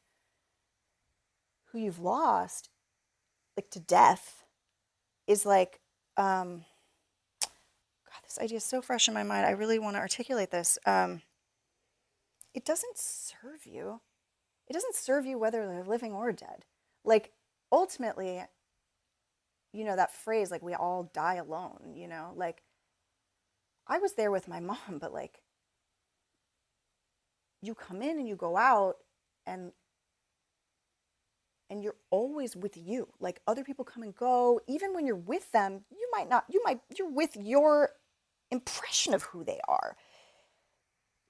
who you've lost, like to death, is like, God, this idea is so fresh in my mind. I really want to articulate this. It doesn't serve you. It doesn't serve you whether they're living or dead. Like ultimately, that phrase, like we all die alone, like I was there with my mom, but like you come in and you go out, and you're always with you. Like other people come and go. Even when you're with them, you're with your impression of who they are.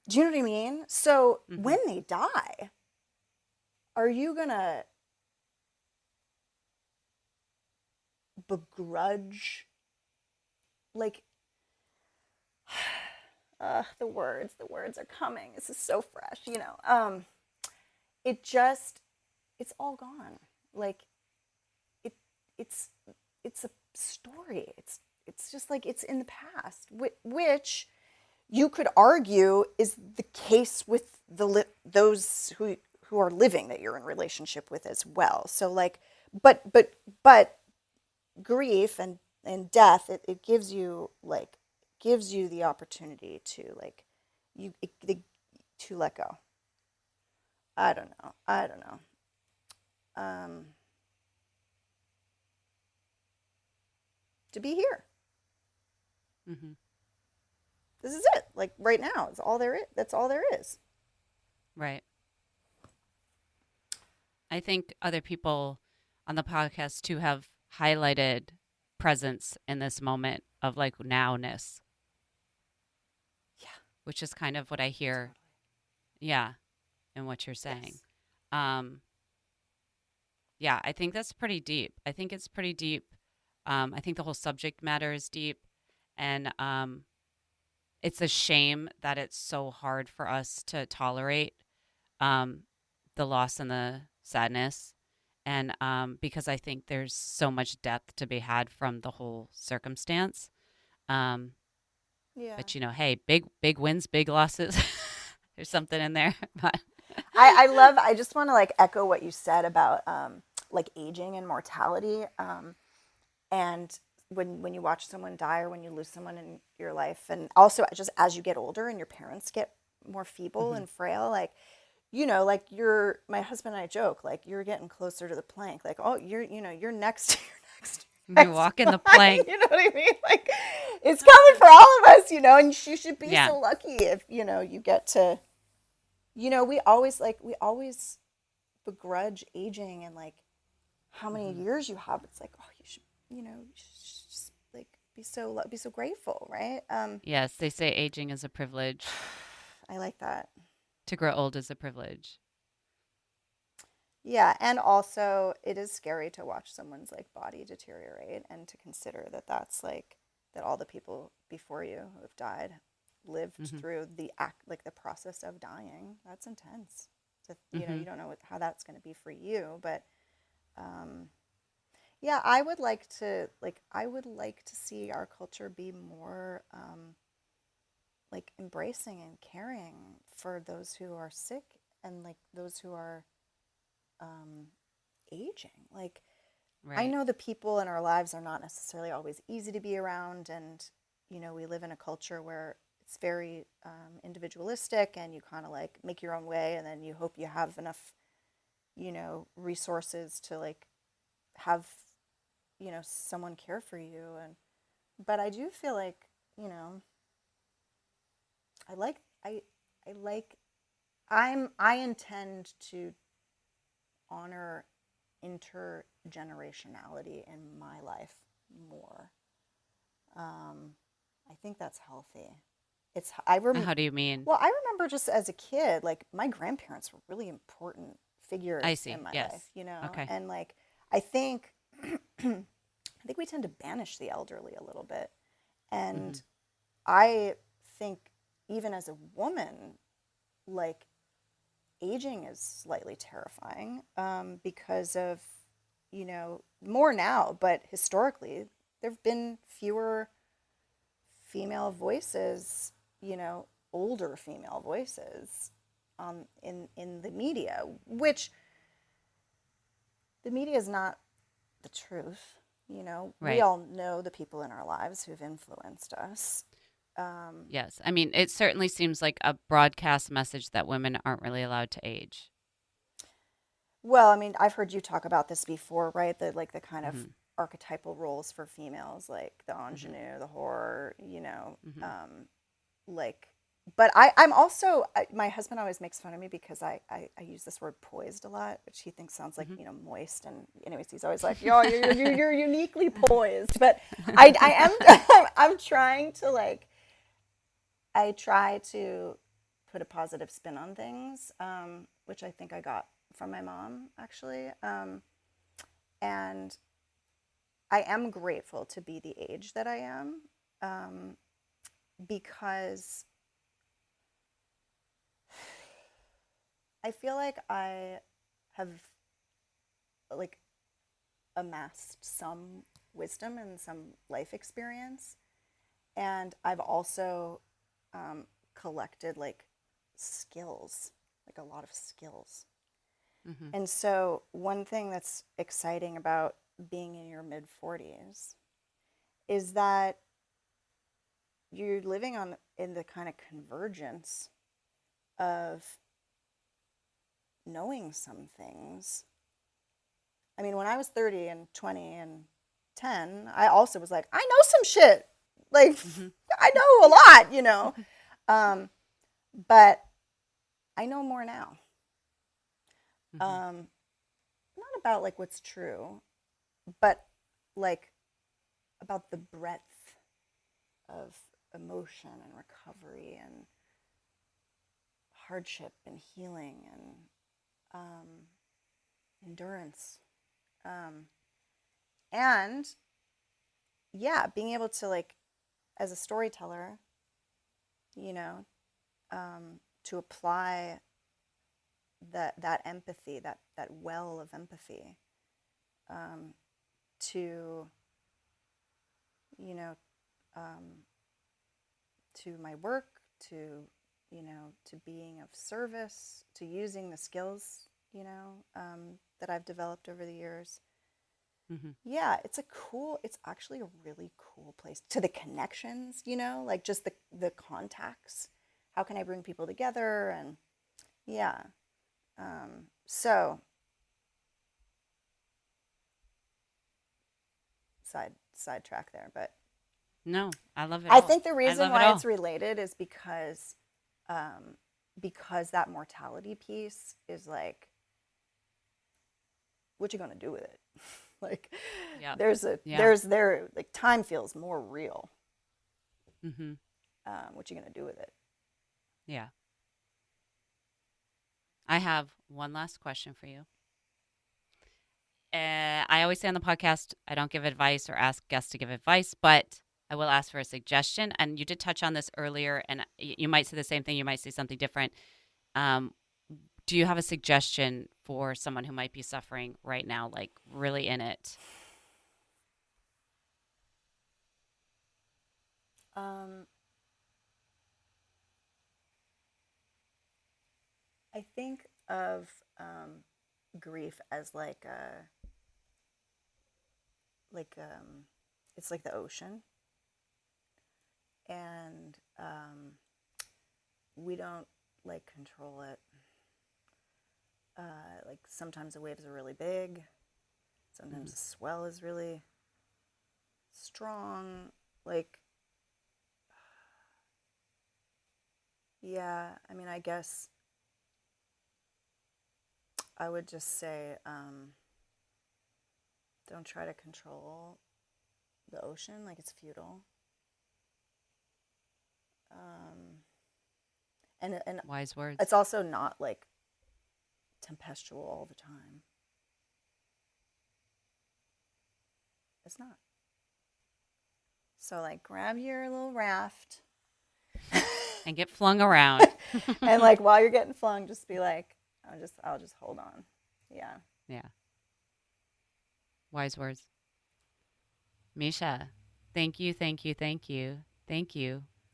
Do you know what I mean? So when they die, are you gonna begrudge, like, the words are coming. This is so fresh, it's all gone. Like it's a story. It's just like, it's in the past, which you could argue is the case with those who are living, that you're in relationship with as well. So like, but grief and death, it gives you the opportunity to like, to let go. I don't know. I don't know. To be here. Mm-hmm. This is it. Like right now, it's all there is. That's all there is. Right. I think other people on the podcast too have highlighted presence in this moment of like nowness, Yeah. which is kind of what I hear. Totally. Yeah, in what you're saying. Yes. Um, yeah, I think that's pretty deep. I think it's pretty deep. I think the whole subject matter is deep, and it's a shame that it's so hard for us to tolerate um, the loss and the sadness. And because I think there's so much depth to be had from the whole circumstance. Um, Yeah. but hey, big wins, big losses. There's something in there. But I just want to like echo what you said about like aging and mortality. And when you watch someone die or when you lose someone in your life, and also just as you get older and your parents get more feeble Mhm. and frail, like like my husband and I joke, like you're getting closer to the plank, like oh you're next, you're You next walk in the line, plank. you know what I mean? Like it's coming for all of us, and you should be Yeah. so lucky if you get to, we always begrudge aging and like how many Hmm. years you have. It's like, oh, you should just like be so grateful, right? Yes, they say aging is a privilege. I like that. To grow old is a privilege. Yeah, and also it is scary to watch someone's like body deteriorate and to consider that that's like that all the people before you who have died lived Hmm. through the act, like the process of dying. That's intense. Hmm. You don't know how that's going to be for you, but um, yeah, I would like to see our culture be more like embracing and caring for those who are sick and like those who are um, aging. Like I Right. know the people in our lives are not necessarily always easy to be around, and we live in a culture where it's very individualistic, and you kind of like make your own way, and then you hope you have enough resources to like have someone care for you. And but I do feel like I like I like I intend to honor intergenerationality in my life more. I think that's healthy. It's I rem How do you mean? Well, I remember just as a kid, like my grandparents were really important I figures in see. my life, Yes. Okay. and like I think I think we tend to banish the elderly a little bit. Hmm. And I think even as a woman, like aging is slightly terrifying because of, more now, but historically, there have been fewer female voices, older female voices in the media, which the media is not the truth. We Right. all know the people in our lives who've influenced us. Yes. I mean, it certainly seems like a broadcast message that women aren't really allowed to age. Well, I mean, I've heard you talk about this before, right? The kind of Hmm. archetypal roles for females, like the Hmm. ingenue, the whore, Hmm. like. But I'm also my husband always makes fun of me because I use this word poised a lot, which he thinks sounds like Hmm. moist. And anyways, he's always like, "Yo, you're uniquely poised." But I am I'm trying to like I try to put a positive spin on things, which I think I got from my mom, actually. And I am grateful to be the age that I am um, because I feel like I have like amassed some wisdom and some life experience, and I've also collected like skills, like a lot of skills. Hmm. And so, one thing that's exciting about being in your mid 40s is that you're living in the kind of convergence of knowing some things. I mean, when I was 30 and 20 and 10, I also was like, I know some shit. Like, I know a lot, you know. But I know more now. Not about like what's true, but like about the breadth of emotion and recovery and hardship and healing and endurance. And yeah, being able to, like, as a storyteller, you know, to apply that empathy, that well of empathy, to, you know, to my work, to, you know, to being of service, to using the skills, you know, that I've developed over the years. Yeah, it's actually a really cool place. To the connections, you know, like just the contacts. How can I bring people together? And yeah. So sidetrack there, but no, I love it. I think the reason why it's related is because that mortality piece is like, what you gonna do with it? Like, like time feels more real. What you gonna do with it? Yeah. I have one last question for you. I always say on the podcast, I don't give advice or ask guests to give advice, but I will ask for a suggestion. And you did touch on this earlier, and you might say the same thing. You might say something different. Do you have a suggestion for someone who might be suffering right now, like really in it? I think of grief as like it's like the ocean, and we don't like control it. Like sometimes the waves are really big, sometimes the swell is really strong. Like, yeah, I mean, I guess I would just say, don't try to control the ocean, like it's futile. And wise words. It's also not like tempestual all the time. It's not. So like grab your little raft and get flung around. And like while you're getting flung, just be like, I'll just hold on. Yeah. Yeah. Wise words. Mēsha, thank you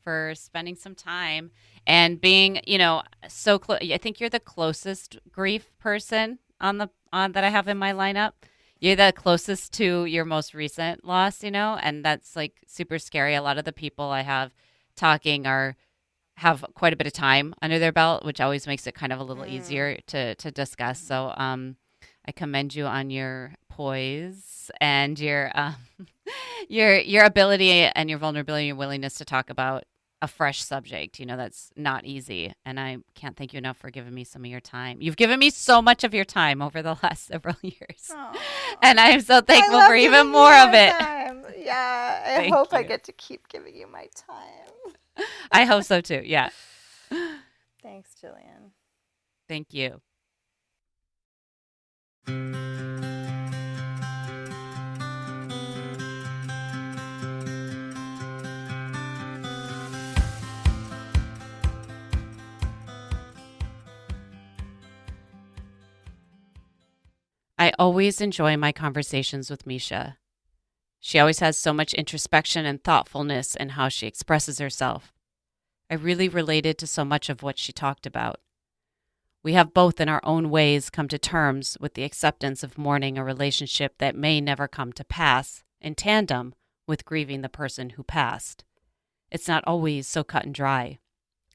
for spending some time and being, you know, so close. I think you're the closest grief person on that I have in my lineup. You're the closest to your most recent loss, you know, and that's like super scary. A lot of the people I have talking have quite a bit of time under their belt, which always makes it kind of a little easier to discuss. So I commend you on your poise and your ability and your vulnerability and your willingness to talk about a fresh subject. You know, that's not easy. And I can't thank you enough for giving me some of your time. You've given me so much of your time over the last several years. Aww. And I am so thankful for even more of it. Time. Yeah, I hope I get to keep giving you my time. I hope so too. Yeah. Thanks, Jillian. Thank you. I always enjoy my conversations with Mēsha. She always has so much introspection and thoughtfulness in how she expresses herself. I really related to so much of what she talked about. We have both in our own ways come to terms with the acceptance of mourning a relationship that may never come to pass in tandem with grieving the person who passed. It's not always so cut and dry.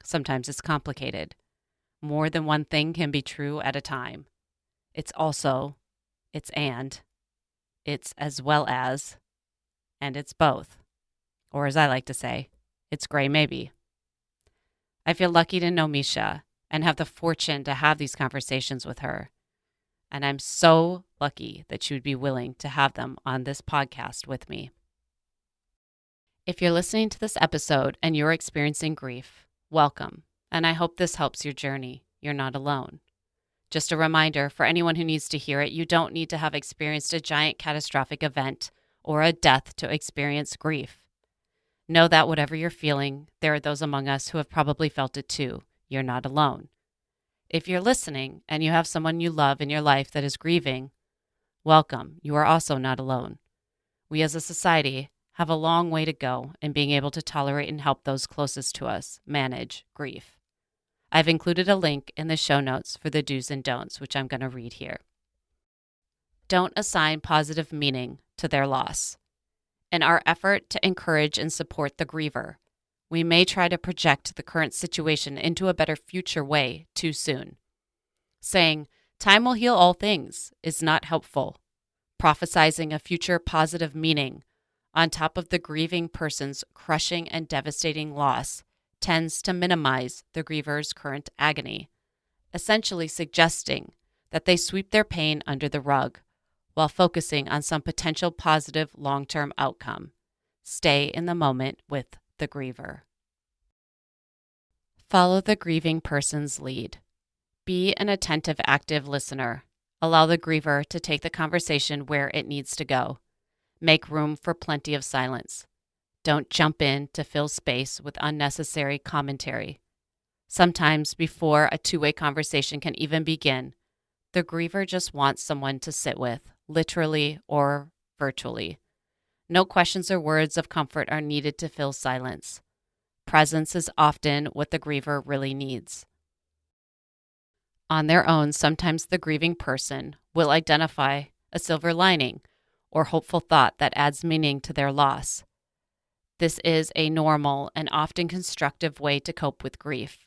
Sometimes it's complicated. more than one thing can be true at a time. It's also, it's and, it's as well as, and it's both. Or as I like to say, it's gray maybe. I feel lucky to know Mēsha and have the fortune to have these conversations with her. And I'm so lucky that she would be willing to have them on this podcast with me. If you're listening to this episode and you're experiencing grief, welcome. And I hope this helps your journey. You're not alone. Just a reminder for anyone who needs to hear it, you don't need to have experienced a giant catastrophic event or a death to experience grief. Know that whatever you're feeling, there are those among us who have probably felt it too. You're not alone. If you're listening and you have someone you love in your life that is grieving, welcome. You are also not alone. We as a society have a long way to go in being able to tolerate and help those closest to us manage grief. I've included a link in the show notes for the do's and don'ts, which I'm going to read here. Don't assign positive meaning to their loss. In our effort to encourage and support the griever, we may try to project the current situation into a better future way too soon. Saying, "Time will heal all things," is not helpful. Prophesizing a future positive meaning on top of the grieving person's crushing and devastating loss tends to minimize the griever's current agony, essentially suggesting that they sweep their pain under the rug while focusing on some potential positive long-term outcome. Stay in the moment with the griever. Follow the grieving person's lead. Be an attentive, active listener. Allow the griever to take the conversation where it needs to go. Make room for plenty of silence. Don't jump in to fill space with unnecessary commentary. Sometimes before a two-way conversation can even begin, the griever just wants someone to sit with, literally or virtually. No questions or words of comfort are needed to fill silence. Presence is often what the griever really needs. On their own, sometimes the grieving person will identify a silver lining or hopeful thought that adds meaning to their loss. This is a normal and often constructive way to cope with grief.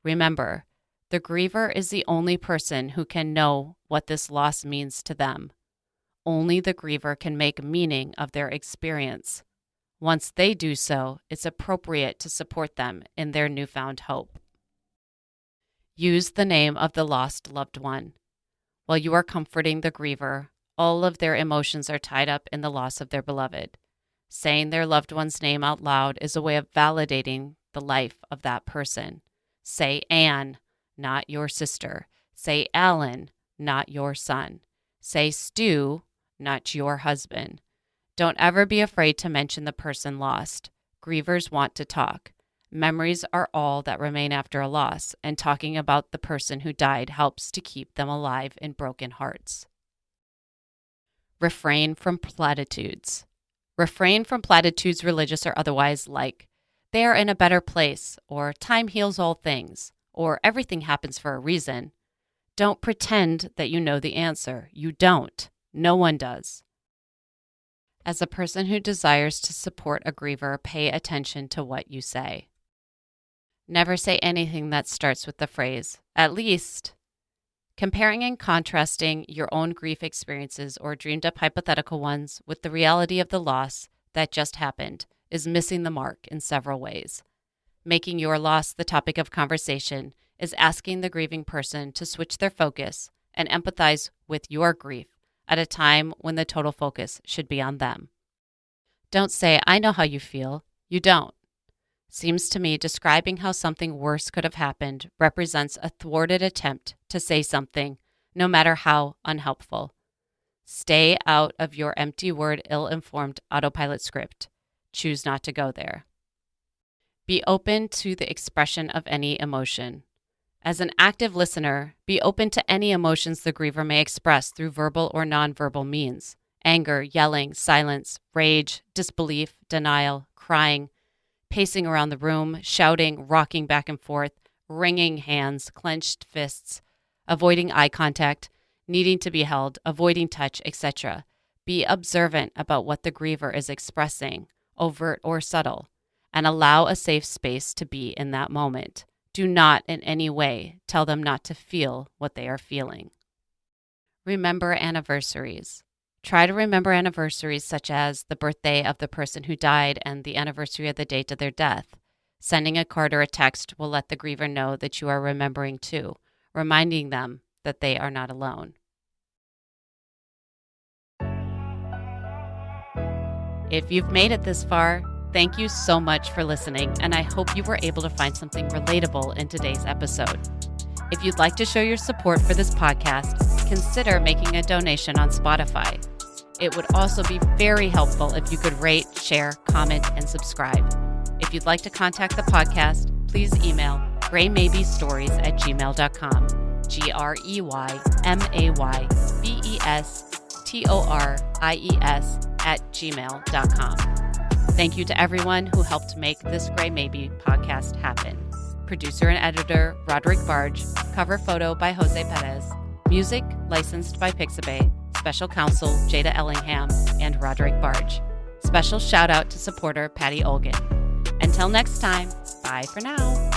Remember, the griever is the only person who can know what this loss means to them. Only the griever can make meaning of their experience. Once they do so, it's appropriate to support them in their newfound hope. Use the name of the lost loved one. While you are comforting the griever, all of their emotions are tied up in the loss of their beloved. Saying their loved one's name out loud is a way of validating the life of that person. Say Anne, not your sister. Say Alan, not your son. Say Stu, not your husband. Don't ever be afraid to mention the person lost. Grievers want to talk. Memories are all that remain after a loss, and talking about the person who died helps to keep them alive in broken hearts. Refrain from platitudes. Refrain from platitudes, religious or otherwise, like, "They are in a better place," or "Time heals all things," or "Everything happens for a reason." Don't pretend that you know the answer. You don't. No one does. As a person who desires to support a griever, pay attention to what you say. Never say anything that starts with the phrase, "at least." Comparing and contrasting your own grief experiences or dreamed up hypothetical ones with the reality of the loss that just happened is missing the mark in several ways. Making your loss the topic of conversation is asking the grieving person to switch their focus and empathize with your grief at a time when the total focus should be on them. Don't say, "I know how you feel." You don't. Seems to me describing how something worse could have happened represents a thwarted attempt to say something, no matter how unhelpful. Stay out of your empty word, ill-informed autopilot script. Choose not to go there. Be open to the expression of any emotion. As an active listener, be open to any emotions the griever may express through verbal or nonverbal means. Anger, yelling, silence, rage, disbelief, denial, crying, pacing around the room, shouting, rocking back and forth, wringing hands, clenched fists, avoiding eye contact, needing to be held, avoiding touch, etc. Be observant about what the griever is expressing, overt or subtle, and allow a safe space to be in that moment. Do not in any way tell them not to feel what they are feeling. Remember anniversaries. Try to remember anniversaries such as the birthday of the person who died and the anniversary of the date of their death. Sending a card or a text will let the griever know that you are remembering too, reminding them that they are not alone. If you've made it this far, thank you so much for listening, and I hope you were able to find something relatable in today's episode. If you'd like to show your support for this podcast, consider making a donation on Spotify. It would also be very helpful if you could rate, share, comment, and subscribe. If you'd like to contact the podcast, please email graymaybestories@gmail.com, graymaybestories@gmail.com. Thank you to everyone who helped make this Gray Maybe podcast happen. Producer and editor, Roderick Barge. Cover photo by Jose Perez. Music licensed by Pixabay. Special counsel, Jada Ellingham and Roderick Barge. Special shout out to supporter, Patty Olgan. Until next time, bye for now.